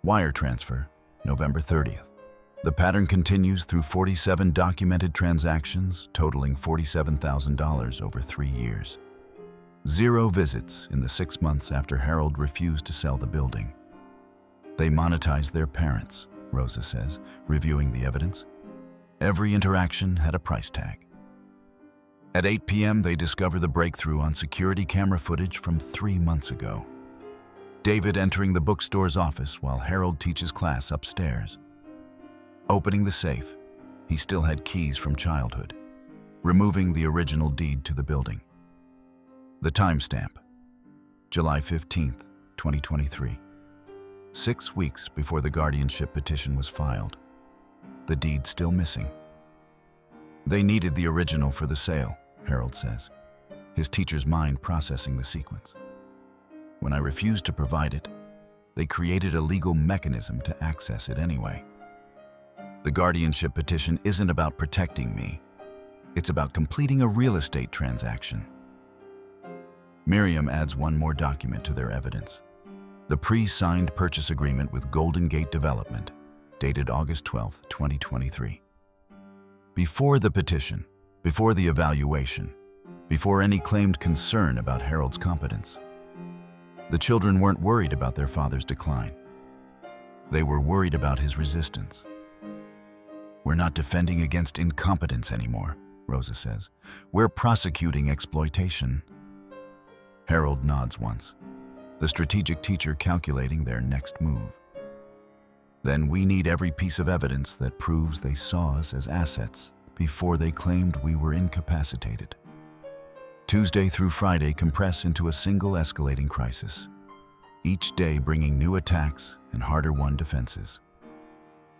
Wire transfer, November 30th. The pattern continues through 47 documented transactions, totaling $47,000 over 3 years. 0 visits in the 6 months after Harold refused to sell the building. They monetized their parents, Rosa says, reviewing the evidence. Every interaction had a price tag. At 8 p.m., they discover the breakthrough on security camera footage from 3 months ago. David entering the bookstore's office while Harold teaches class upstairs. Opening the safe, he still had keys from childhood, removing the original deed to the building. The timestamp, July 15th, 2023. 6 weeks before the guardianship petition was filed. The deed still missing. They needed the original for the sale, Harold says, his teacher's mind processing the sequence. When I refused to provide it, they created a legal mechanism to access it anyway. The guardianship petition isn't about protecting me. It's about completing a real estate transaction. Miriam adds one more document to their evidence. The pre-signed purchase agreement with Golden Gate Development, dated August 12, 2023. Before the petition, before the evaluation, before any claimed concern about Harold's competence, the children weren't worried about their father's decline. They were worried about his resistance. We're not defending against incompetence anymore, Rosa says. We're prosecuting exploitation. Harold nods once, the strategic teacher calculating their next move. Then we need every piece of evidence that proves they saw us as assets before they claimed we were incapacitated. Tuesday through Friday compress into a single escalating crisis. each day bringing new attacks and harder-won defenses.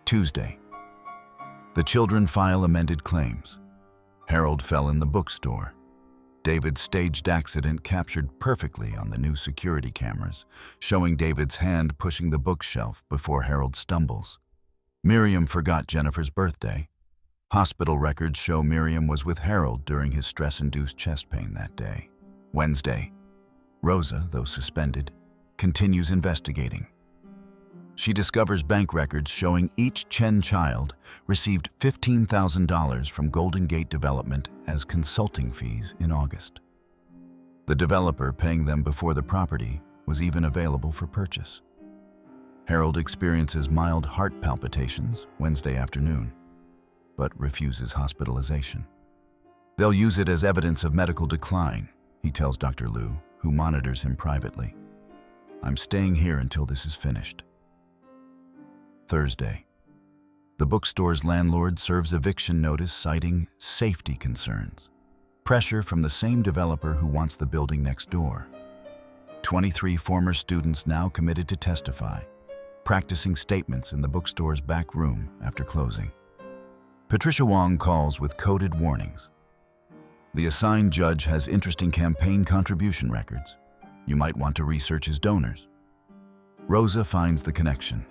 Tuesday. The children file amended claims. Harold fell in the bookstore. David's staged accident captured perfectly on the new security cameras, showing David's hand pushing the bookshelf before Harold stumbles. Miriam forgot Jennifer's birthday. Hospital records show Miriam was with Harold during his stress-induced chest pain that day. Wednesday. Rosa, though suspended, continues investigating. She discovers bank records showing each Chen child received $15,000 from Golden Gate Development as consulting fees in August. The developer paying them before the property was even available for purchase. Harold experiences mild heart palpitations Wednesday afternoon, but refuses hospitalization. They'll use it as evidence of medical decline, he tells Dr. Liu, who monitors him privately. I'm staying here until this is finished. Thursday. The bookstore's landlord serves eviction notice citing safety concerns. Pressure from the same developer who wants the building next door. 23 former students now committed to testify, practicing statements in the bookstore's back room after closing. Patricia Wong calls with coded warnings. The assigned judge has interesting campaign contribution records. You might want to research his donors. Rosa finds the connection.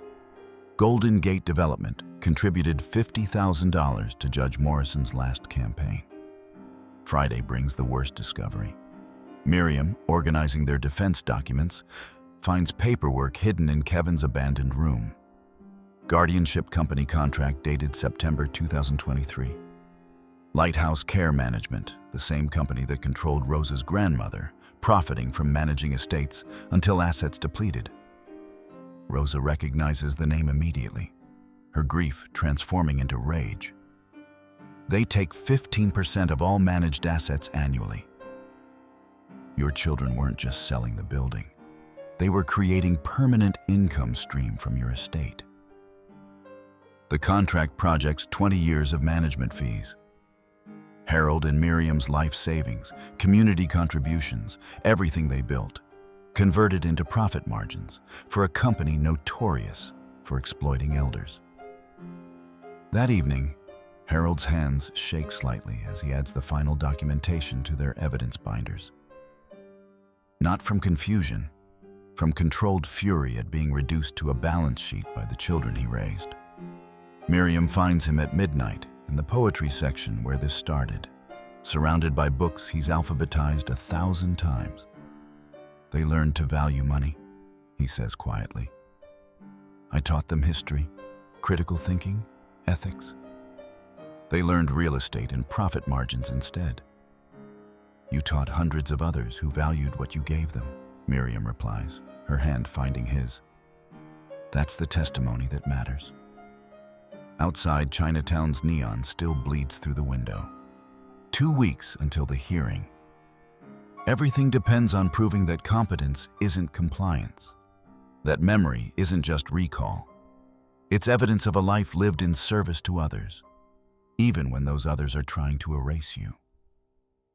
Golden Gate Development contributed $50,000 to Judge Morrison's last campaign. Friday brings the worst discovery. Miriam, organizing their defense documents, finds paperwork hidden in Kevin's abandoned room. Guardianship company contract dated September 2023. Lighthouse Care Management, the same company that controlled Rosa's grandmother, profiting from managing estates until assets depleted. Rosa recognizes the name immediately, her grief transforming into rage. They take 15% of all managed assets annually. Your children weren't just selling the building. They were creating permanent income stream from your estate. The contract projects 20 years of management fees. Harold and Miriam's life savings, community contributions, everything they built, converted into profit margins for a company notorious for exploiting elders. That evening, Harold's hands shake slightly as he adds the final documentation to their evidence binders. Not from confusion, from controlled fury at being reduced to a balance sheet by the children he raised. Miriam finds him at midnight in the poetry section where this started, surrounded by books he's alphabetized 1,000 times. They learned to value money, he says quietly. I taught them history, critical thinking, ethics. They learned real estate and profit margins instead. You taught hundreds of others who valued what you gave them, Miriam replies, her hand finding his. That's the testimony that matters. Outside, Chinatown's neon still bleeds through the window. 2 weeks until the hearing. Everything depends on proving that competence isn't compliance, that memory isn't just recall. It's evidence of a life lived in service to others, even when those others are trying to erase you.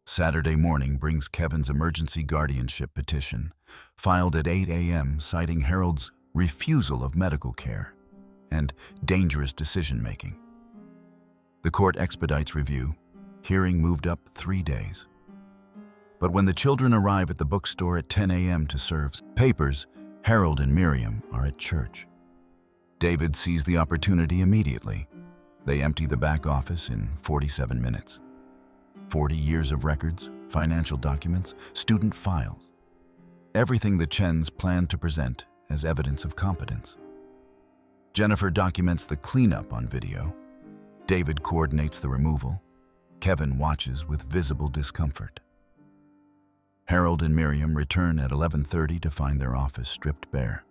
Saturday morning brings Kevin's emergency guardianship petition, filed at 8 a.m. citing Harold's refusal of medical care and dangerous decision-making. The court expedites review, hearing moved up 3 days. But when the children arrive at the bookstore at 10 a.m. to serve papers, Harold and Miriam are at church. David sees the opportunity immediately. They empty the back office in 47 minutes. 40 years of records, financial documents, student files. Everything the Chens planned to present as evidence of competence. Jennifer documents the cleanup on video. David coordinates the removal. Kevin watches with visible discomfort. Harold and Miriam return at 11:30 to find their office stripped bare.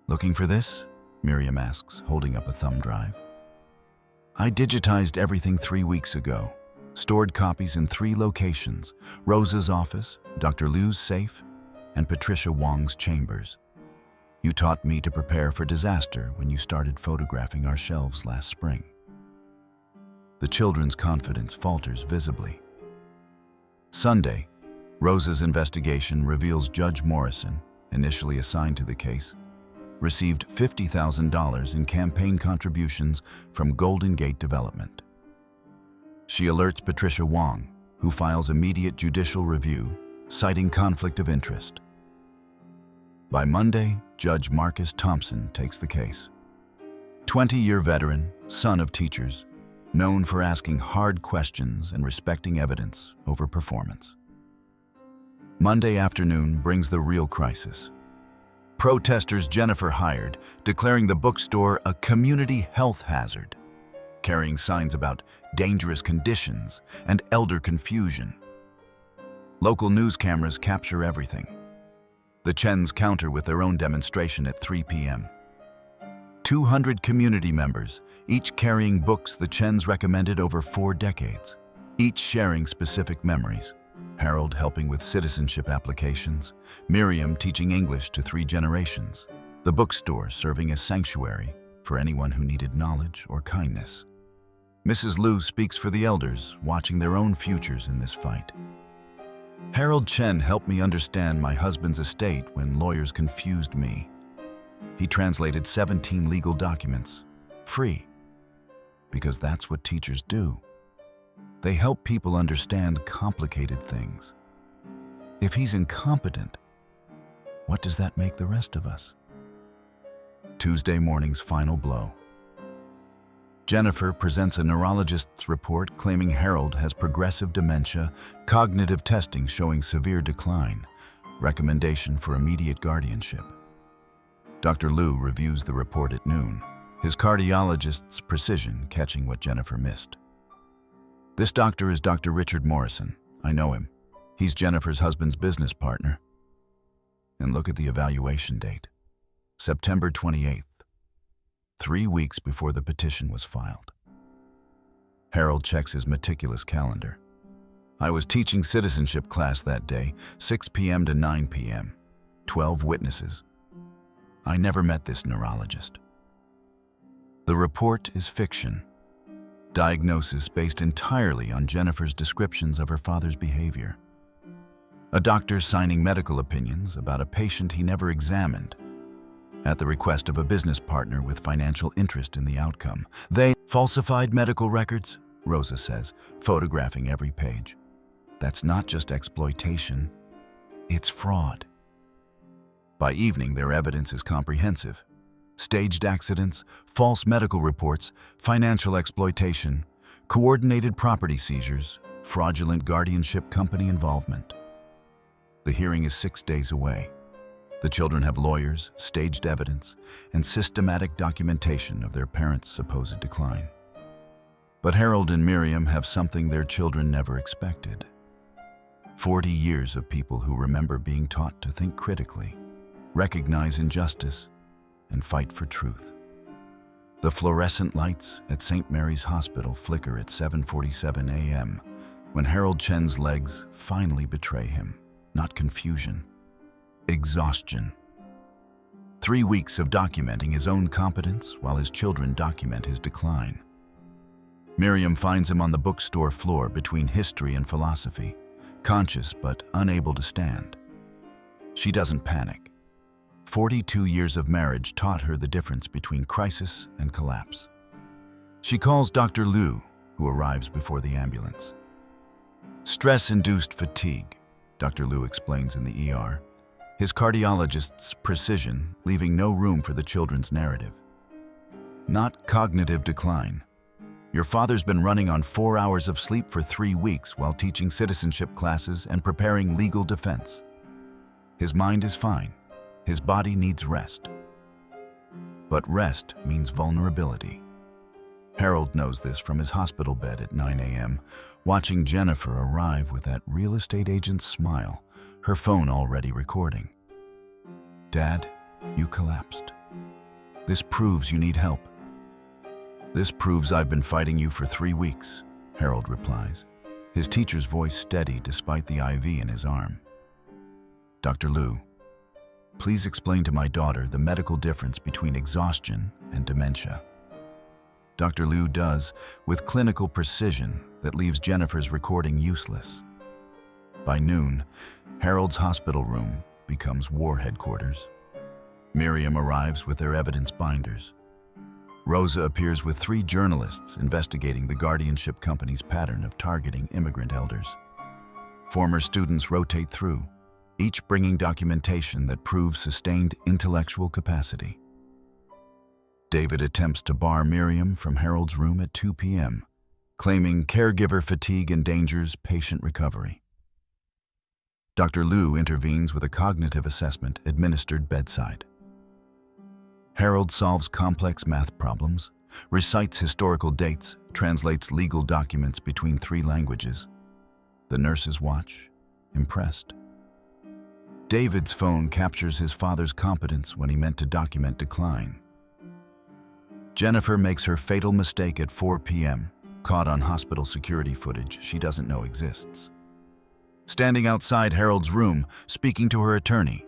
Looking for this? Miriam asks, holding up a thumb drive. I digitized everything 3 weeks ago. Stored copies in 3 locations: Rosa's office, Dr. Liu's safe, and Patricia Wong's chambers. You taught me to prepare for disaster when you started photographing our shelves last spring. The children's confidence falters visibly. Sunday, Rosa's investigation reveals Judge Morrison, initially assigned to the case, received $50,000 in campaign contributions from Golden Gate Development. She alerts Patricia Wong, who files immediate judicial review, citing conflict of interest. By Monday, Judge Marcus Thompson takes the case. 20-year veteran, son of teachers, known for asking hard questions and respecting evidence over performance. Monday afternoon brings the real crisis. Protesters Jennifer hired, declaring the bookstore a community health hazard, carrying signs about dangerous conditions and elder confusion. Local news cameras capture everything. The Chens counter with their own demonstration at 3 p.m. 200 community members, each carrying books the Chens recommended over 4 decades, each sharing specific memories. Harold helping with citizenship applications, Miriam teaching English to 3 generations, the bookstore serving as sanctuary for anyone who needed knowledge or kindness. Mrs. Liu speaks for the elders, watching their own futures in this fight. Harold Chen helped me understand my husband's estate when lawyers confused me. He translated 17 legal documents, free, because that's what teachers do. They help people understand complicated things. If he's incompetent, what does that make the rest of us? Tuesday morning's final blow. Jennifer presents a neurologist's report claiming Harold has progressive dementia, cognitive testing showing severe decline, recommendation for immediate guardianship. Dr. Liu reviews the report at noon, his cardiologist's precision catching what Jennifer missed. This doctor is Dr. Richard Morrison. I know him. He's Jennifer's husband's business partner. And look at the evaluation date, September 28th, 3 weeks before the petition was filed. Harold checks his meticulous calendar. I was teaching citizenship class that day, 6 p.m. to 9 p.m., 12 witnesses. I never met this neurologist. The report is fiction. Diagnosis based entirely on Jennifer's descriptions of her father's behavior. A doctor signing medical opinions about a patient he never examined, at the request of a business partner with financial interest in the outcome. They falsified medical records, Rosa says, photographing every page. That's not just exploitation, it's fraud. By evening, their evidence is comprehensive. Staged accidents, false medical reports, financial exploitation, coordinated property seizures, fraudulent guardianship company involvement. The hearing is 6 days away. The children have lawyers, staged evidence, and systematic documentation of their parents' supposed decline. But Harold and Miriam have something their children never expected. 40 years of people who remember being taught to think critically, recognize injustice, and fight for truth. The fluorescent lights at St. Mary's Hospital flicker at 7:47 a.m. when Harold Chen's legs finally betray him, not confusion, exhaustion. 3 weeks of documenting his own competence while his children document his decline. Miriam finds him on the bookstore floor between history and philosophy, conscious but unable to stand. She doesn't panic. 42 years of marriage taught her the difference between crisis and collapse. She calls Dr. Liu, who arrives before the ambulance. Stress-induced fatigue, Dr. Liu explains in the ER, his cardiologist's precision leaving no room for the children's narrative. Not cognitive decline. Your father's been running on 4 hours of sleep for 3 weeks while teaching citizenship classes and preparing legal defense. His mind is fine. His body needs rest. But rest means vulnerability. Harold knows this from his hospital bed at 9 a.m., watching Jennifer arrive with that real estate agent's smile, her phone already recording. Dad, you collapsed. This proves you need help. This proves I've been fighting you for 3 weeks, Harold replies, his teacher's voice steady despite the IV in his arm. Dr. Liu, please explain to my daughter the medical difference between exhaustion and dementia. Dr. Liu does, with clinical precision that leaves Jennifer's recording useless. By noon, Harold's hospital room, becomes war headquarters. Miriam arrives with their evidence binders. Rosa appears with 3 journalists investigating the guardianship company's pattern of targeting immigrant elders. Former students rotate through, each bringing documentation that proves sustained intellectual capacity. David attempts to bar Miriam from Harold's room at 2 p.m., claiming caregiver fatigue endangers patient recovery. Dr. Liu intervenes with a cognitive assessment administered bedside. Harold solves complex math problems, recites historical dates, translates legal documents between 3 languages. The nurses watch, impressed. David's phone captures his father's competence when he meant to document decline. Jennifer makes her fatal mistake at 4 p.m., caught on hospital security footage she doesn't know exists. Standing outside Harold's room, speaking to her attorney.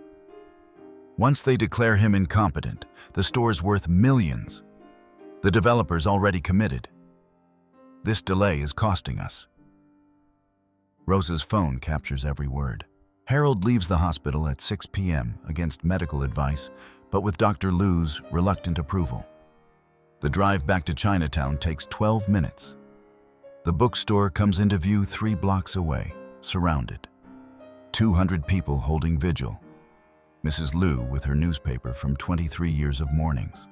Once they declare him incompetent, the store's worth millions. The developer's already committed. This delay is costing us. Rosa's phone captures every word. Harold leaves the hospital at 6 p.m. against medical advice, but with Dr. Liu's reluctant approval. The drive back to Chinatown takes 12 minutes. The bookstore comes into view 3 blocks away, surrounded. 200 people holding vigil. Mrs. Liu with her newspaper from 23 years of mornings.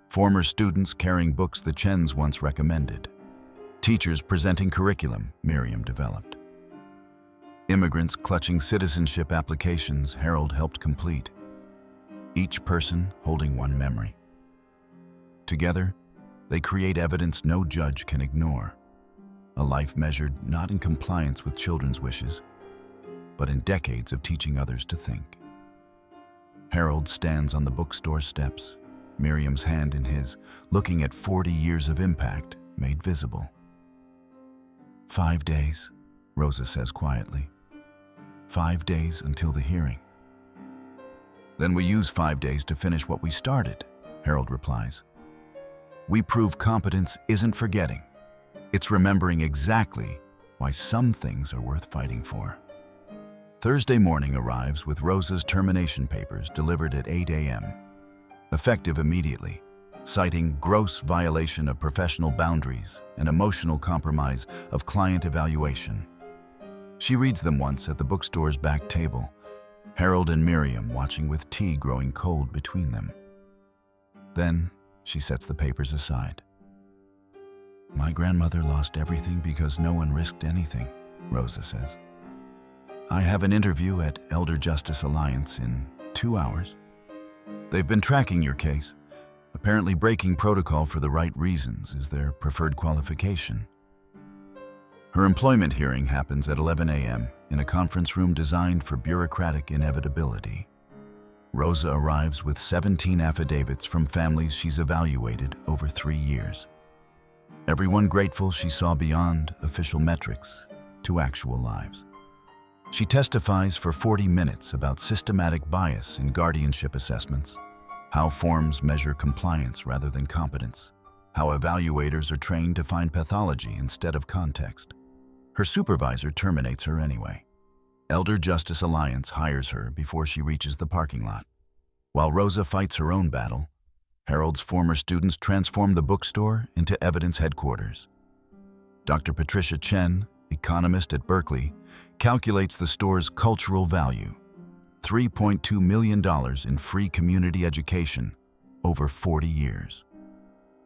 Former students carrying books the Chens once recommended. Teachers presenting curriculum Miriam developed. Immigrants clutching citizenship applications Harold helped complete. Each person holding one memory. Together, they create evidence no judge can ignore. A life measured not in compliance with children's wishes, but in decades of teaching others to think. Harold stands on the bookstore steps, Miriam's hand in his, looking at 40 years of impact made visible. 5 days, Rosa says quietly. 5 days until the hearing. Then we use 5 days to finish what we started, Harold replies. We prove competence isn't forgetting. It's remembering exactly why some things are worth fighting for. Thursday morning arrives with Rosa's termination papers delivered at 8 a.m. Effective immediately, citing gross violation of professional boundaries and emotional compromise of client evaluation. She reads them once at the bookstore's back table, Harold and Miriam watching with tea growing cold between them. Then she sets the papers aside. My grandmother lost everything because no one risked anything, Rosa says. I have an interview at Elder Justice Alliance in 2 hours. They've been tracking your case. Apparently breaking protocol for the right reasons is their preferred qualification. Her employment hearing happens at 11 a.m. in a conference room designed for bureaucratic inevitability. Rosa arrives with 17 affidavits from families she's evaluated over 3 years. Everyone grateful she saw beyond official metrics to actual lives. She testifies for 40 minutes about systematic bias in guardianship assessments, how forms measure compliance rather than competence, how evaluators are trained to find pathology instead of context. Her supervisor terminates her anyway. Elder Justice Alliance hires her before she reaches the parking lot. While Rosa fights her own battle, Harold's former students transform the bookstore into evidence headquarters. Dr. Patricia Chen, economist at Berkeley, calculates the store's cultural value, $3.2 million in free community education over 40 years.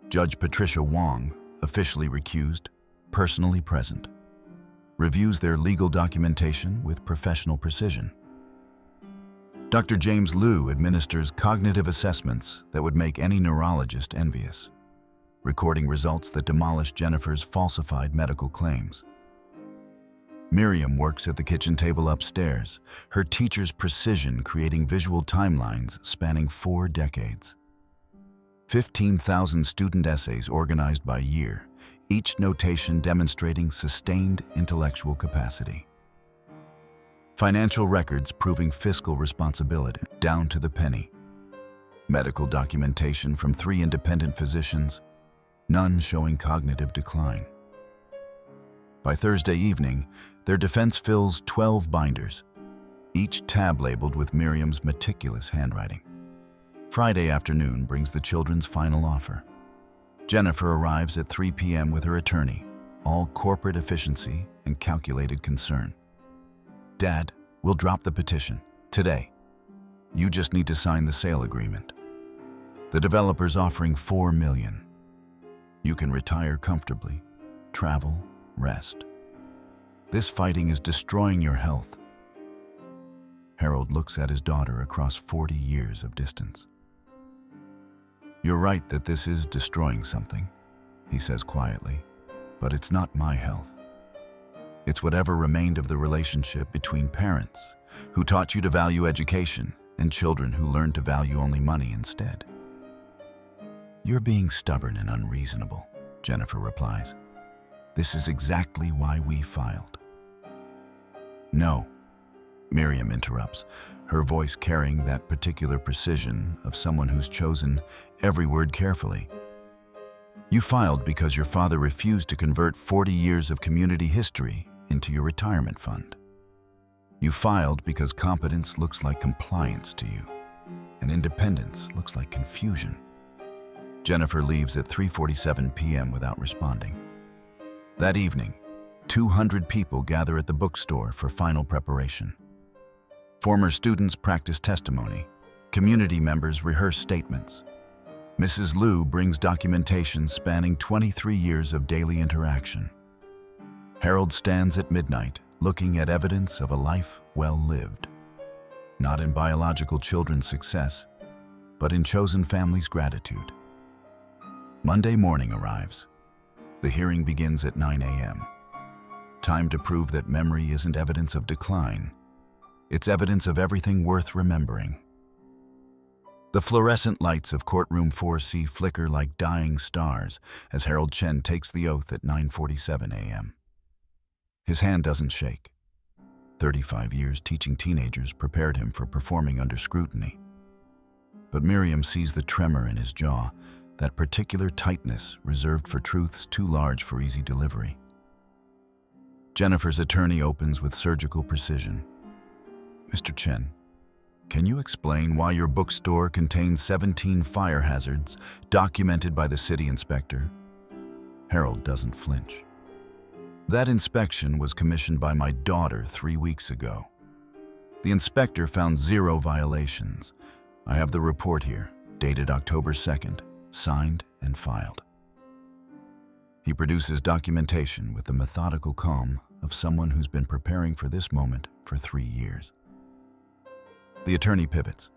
Judge Patricia Wong, officially recused, personally present, reviews their legal documentation with professional precision. Dr. James Liu administers cognitive assessments that would make any neurologist envious, recording results that demolish Jennifer's falsified medical claims. Miriam works at the kitchen table upstairs, her teacher's precision creating visual timelines spanning 4 decades. 15,000 student essays organized by year, each notation demonstrating sustained intellectual capacity. Financial records proving fiscal responsibility down to the penny. Medical documentation from 3 independent physicians, none showing cognitive decline. By Thursday evening, their defense fills 12 binders. each tab labeled with Miriam's meticulous handwriting. Friday afternoon brings the children's final offer. Jennifer arrives at 3 p.m. with her attorney, all corporate efficiency and calculated concern. Dad, we'll drop the petition today. You just need to sign the sale agreement. The developer's offering $4 million. You can retire comfortably, travel, rest. This fighting is destroying your health. Harold looks at his daughter across 40 years of distance. You're right that this is destroying something, he says quietly, but it's not my health. It's whatever remained of the relationship between parents who taught you to value education and children who learned to value only money instead. You're being stubborn and unreasonable, Jennifer replies. This is exactly why we filed. No, Miriam interrupts, her voice carrying that particular precision of someone who's chosen every word carefully. You filed because your father refused to convert 40 years of community history into your retirement fund. You filed because competence looks like compliance to you, and independence looks like confusion. Jennifer leaves at 3:47 p.m. without responding. That evening, 200 people gather at the bookstore for final preparation. Former students practice testimony. Community members rehearse statements. Mrs. Liu brings documentation spanning 23 years of daily interaction. Harold stands at midnight, looking at evidence of a life well lived. Not in biological children's success, but in chosen families' gratitude. Monday morning arrives. The hearing begins at 9 a.m. Time to prove that memory isn't evidence of decline. It's evidence of everything worth remembering. The fluorescent lights of courtroom 4C flicker like dying stars as Harold Chen takes the oath at 9:47 a.m. His hand doesn't shake. 35 years teaching teenagers prepared him for performing under scrutiny. But Miriam sees the tremor in his jaw, that particular tightness reserved for truths too large for easy delivery. Jennifer's attorney opens with surgical precision. Mr. Chen, can you explain why your bookstore contains 17 fire hazards documented by the city inspector? Harold doesn't flinch. That inspection was commissioned by my daughter 3 weeks ago. The inspector found 0 violations. I have the report here, dated October 2nd, signed and filed. He produces documentation with the methodical calm of someone who's been preparing for this moment for 3 years. The attorney pivots.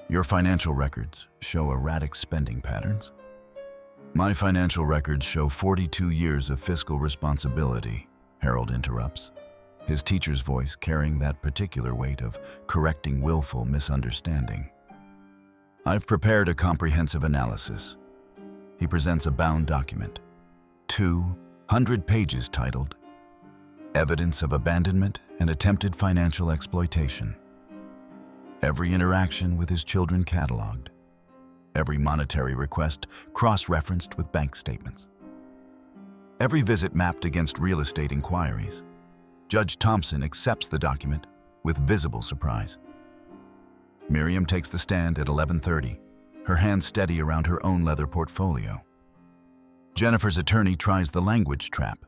Your financial records show erratic spending patterns. My financial records show 42 years of fiscal responsibility, Harold interrupts, his teacher's voice carrying that particular weight of correcting willful misunderstanding. I've prepared a comprehensive analysis. He presents a bound document, 200 pages titled, Evidence of Abandonment and Attempted Financial Exploitation. Every interaction with his children cataloged. Every monetary request cross-referenced with bank statements. Every visit mapped against real estate inquiries. Judge Thompson accepts the document with visible surprise. Miriam takes the stand at 11:30, her hands steady around her own leather portfolio. Jennifer's attorney tries the language trap,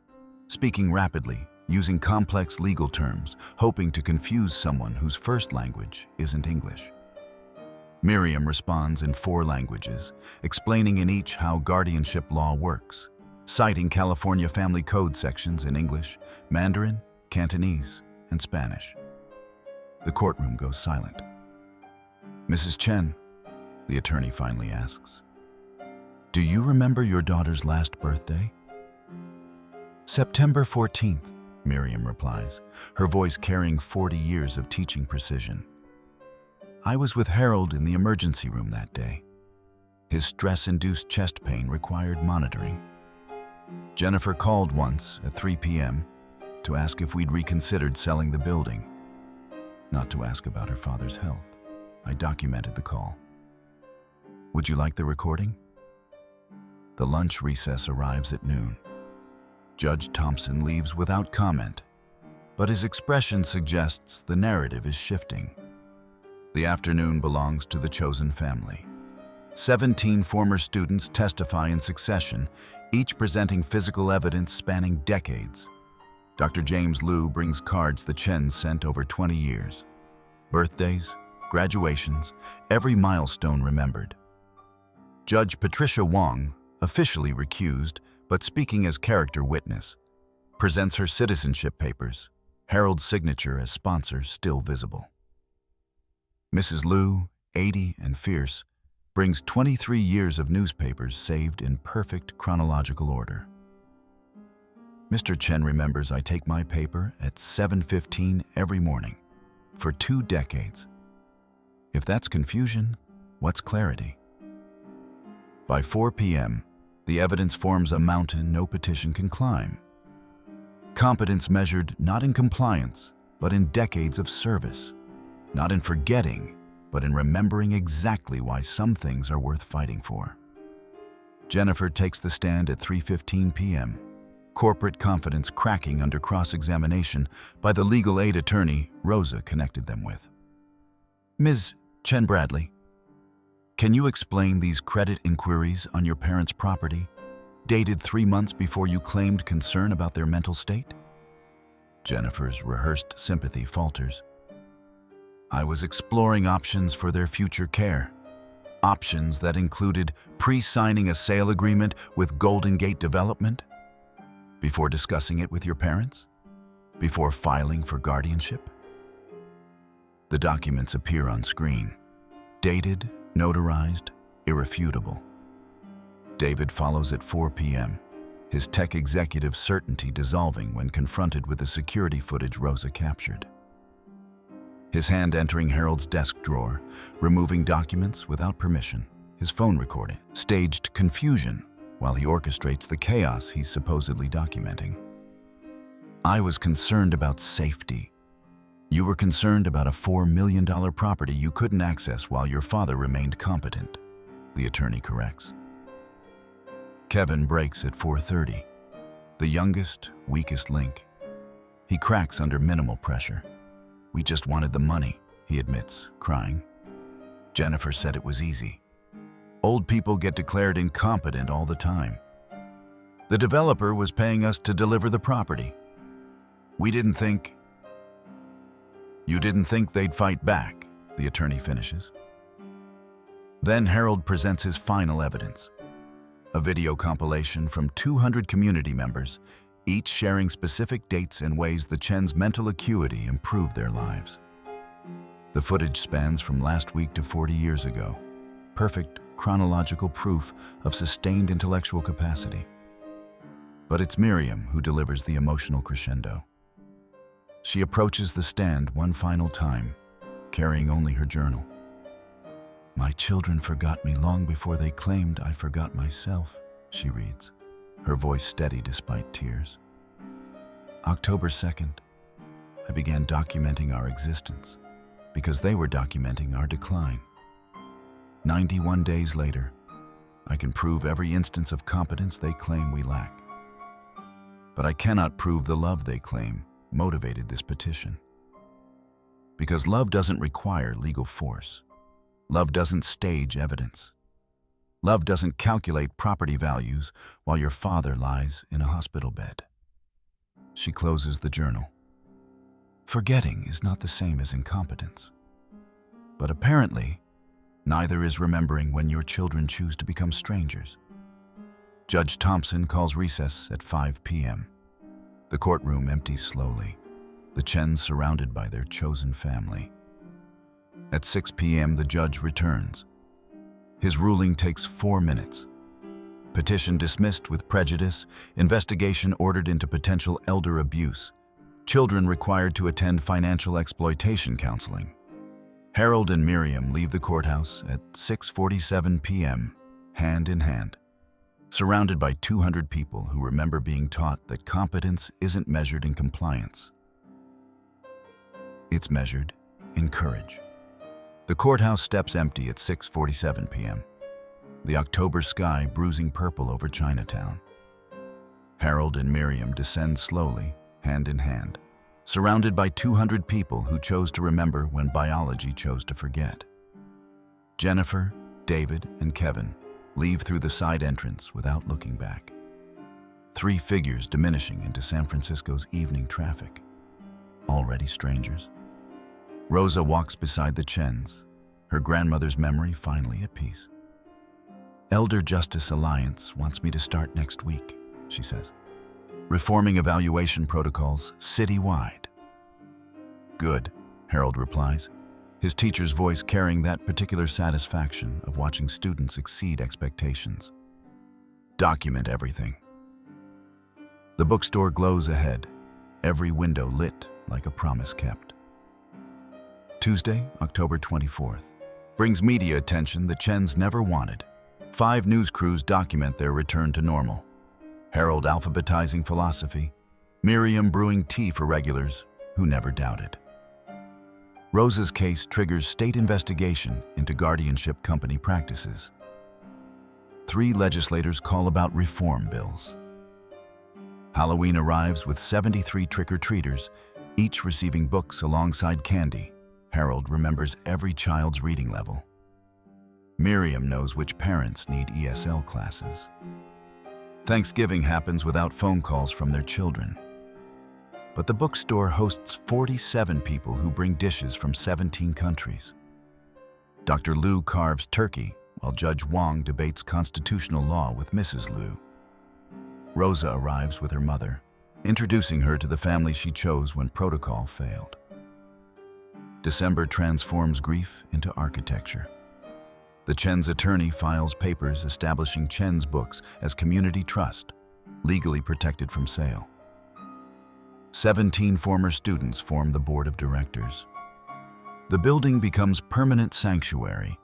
speaking rapidly, using complex legal terms, hoping to confuse someone whose first language isn't English. Miriam responds in 4 languages, explaining in each how guardianship law works, citing California Family Code sections in English, Mandarin, Cantonese, and Spanish. The courtroom goes silent. Mrs. Chen, the attorney finally asks, do you remember your daughter's last birthday? September 14th, Miriam replies, her voice carrying 40 years of teaching precision. I was with Harold in the emergency room that day. His stress-induced chest pain required monitoring. Jennifer called once at 3 p.m. to ask if we'd reconsidered selling the building, not to ask about her father's health. I documented the call. Would you like the recording? The lunch recess arrives at noon. Judge Thompson leaves without comment. but his expression suggests the narrative is shifting. The afternoon belongs to the chosen family. 17 former students testify in succession, each presenting physical evidence spanning decades. Dr. James Liu brings cards the Chens sent over 20 years. Birthdays, graduations, every milestone remembered. Judge Patricia Wong, officially recused, but speaking as character witness, presents her citizenship papers, Harold's signature as sponsor still visible. Mrs. Liu, 80 and fierce, brings 23 years of newspapers saved in perfect chronological order. Mr. Chen remembers I take my paper at 7:15 every morning, for 2 decades. If that's confusion, what's clarity? By 4 p.m., the evidence forms a mountain no petition can climb. Competence measured not in compliance, but in decades of service. Not in forgetting, but in remembering exactly why some things are worth fighting for. Jennifer takes the stand at 3:15 p.m., corporate confidence cracking under cross-examination by the legal aid attorney Rosa connected them with. Ms. Chen Bradley, can you explain these credit inquiries on your parents' property, dated 3 months before you claimed concern about their mental state? Jennifer's rehearsed sympathy falters. I was exploring options for their future care. Options that included pre-signing a sale agreement with Golden Gate Development, before discussing it with your parents, before filing for guardianship. The documents appear on screen, dated, notarized, irrefutable. David follows at 4 p.m., his tech executive certainty dissolving when confronted with the security footage Rosa captured. His hand entering Harold's desk drawer, removing documents without permission, his phone recording, staged confusion while he orchestrates the chaos he's supposedly documenting. I was concerned about safety. You were concerned about a $4 million property you couldn't access while your father remained competent, the attorney corrects. Kevin breaks at 4:30, the youngest, weakest link. He cracks under minimal pressure. We just wanted the money, he admits, crying. Jennifer said it was easy. Old people get declared incompetent all the time. The developer was paying us to deliver the property. We didn't think... You didn't think they'd fight back, the attorney finishes. Then Harold presents his final evidence. A video compilation from 200 community members, each sharing specific dates and ways the Chen's mental acuity improved their lives. The footage spans from last week to 40 years ago. Perfect chronological proof of sustained intellectual capacity. But it's Miriam who delivers the emotional crescendo. She approaches the stand one final time, carrying only her journal. My children forgot me long before they claimed I forgot myself, she reads, her voice steady despite tears. October 2nd, I began documenting our existence because they were documenting our decline. 91 days later, I can prove every instance of competence they claim we lack. But I cannot prove the love they claim motivated this petition. Because love doesn't require legal force. Love doesn't stage evidence. Love doesn't calculate property values while your father lies in a hospital bed. She closes the journal. Forgetting is not the same as incompetence. But apparently, neither is remembering when your children choose to become strangers. Judge Thompson calls recess at 5 p.m. The courtroom empties slowly, the Chens surrounded by their chosen family. At 6 p.m., the judge returns. His ruling takes 4 minutes. Petition dismissed with prejudice, investigation ordered into potential elder abuse, children required to attend financial exploitation counseling. Harold and Miriam leave the courthouse at 6:47 p.m., hand in hand, surrounded by 200 people who remember being taught that competence isn't measured in compliance. It's measured in courage. The courthouse steps empty at 6:47 p.m., the October sky bruising purple over Chinatown. Harold and Miriam descend slowly, hand in hand, surrounded by 200 people who chose to remember when biology chose to forget. Jennifer, David, and Kevin leave through the side entrance without looking back. 3 figures diminishing into San Francisco's evening traffic. Already strangers. Rosa walks beside the Chens, her grandmother's memory finally at peace. Elder Justice Alliance wants me to start next week, she says. Reforming evaluation protocols citywide. Good, Harold replies, his teacher's voice carrying that particular satisfaction of watching students exceed expectations. Document everything. The bookstore glows ahead, every window lit like a promise kept. Tuesday, October 24th, brings media attention the Chens never wanted. 5 news crews document their return to normal. Harold alphabetizing philosophy, Miriam brewing tea for regulars who never doubted. Rosa's case triggers state investigation into guardianship company practices. 3 legislators call about reform bills. Halloween arrives with 73 trick-or-treaters, each receiving books alongside candy. Harold remembers every child's reading level. Miriam knows which parents need ESL classes. Thanksgiving happens without phone calls from their children. But the bookstore hosts 47 people who bring dishes from 17 countries. Dr. Liu carves turkey, while Judge Wong debates constitutional law with Mrs. Liu. Rosa arrives with her mother, introducing her to the family she chose when protocol failed. December transforms grief into architecture. The Chen's attorney files papers establishing Chen's books as community trust, legally protected from sale. 17 former students form the board of directors. The building becomes permanent sanctuary,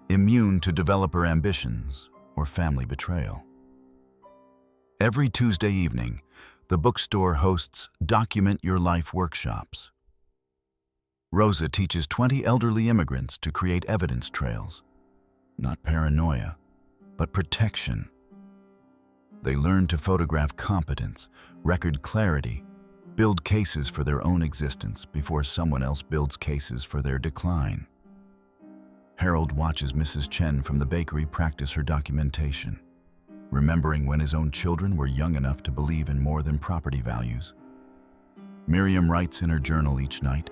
immune to developer ambitions or family betrayal. Every Tuesday evening, the bookstore hosts Document Your Life workshops. Rosa teaches 20 elderly immigrants to create evidence trails. Not paranoia, but protection. They learn to photograph competence, record clarity, build cases for their own existence before someone else builds cases for their decline. Harold watches Mrs. Chen from the bakery practice her documentation, remembering when his own children were young enough to believe in more than property values. Miriam writes in her journal each night,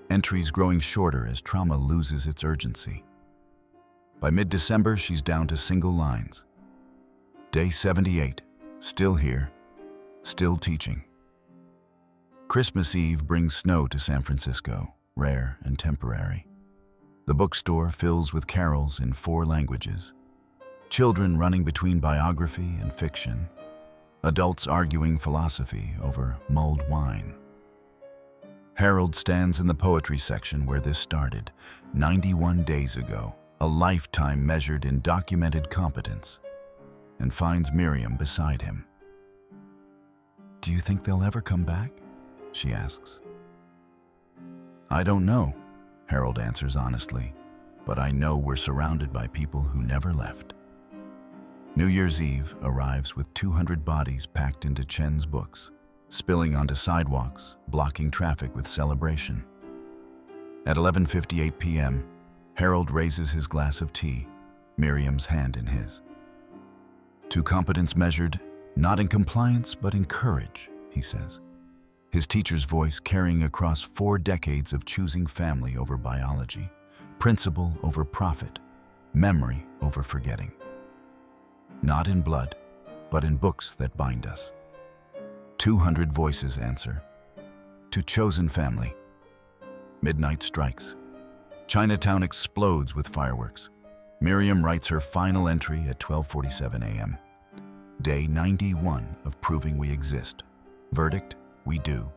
entries growing shorter as trauma loses its urgency. By mid-December, she's down to single lines. Day 78, still here, still teaching. Christmas Eve brings snow to San Francisco, rare and temporary. The bookstore fills with carols in 4 languages. Children running between biography and fiction. Adults arguing philosophy over mulled wine. Harold stands in the poetry section where this started, 91 days ago, a lifetime measured in documented competence, and finds Miriam beside him. "Do you think they'll ever come back?" she asks. "I don't know," Harold answers honestly, "but I know we're surrounded by people who never left." New Year's Eve arrives with 200 bodies packed into Chen's books, spilling onto sidewalks, blocking traffic with celebration. At 11:58 p.m., Harold raises his glass of tea, Miriam's hand in his. "To competence measured, not in compliance but in courage," he says, his teacher's voice carrying across 4 decades of choosing family over biology, principle over profit, memory over forgetting. Not in blood, but in books that bind us. 200 voices answer. To chosen family. Midnight strikes. Chinatown explodes with fireworks. Miriam writes her final entry at 12:47 a.m. Day 91 of proving we exist. Verdict, we do.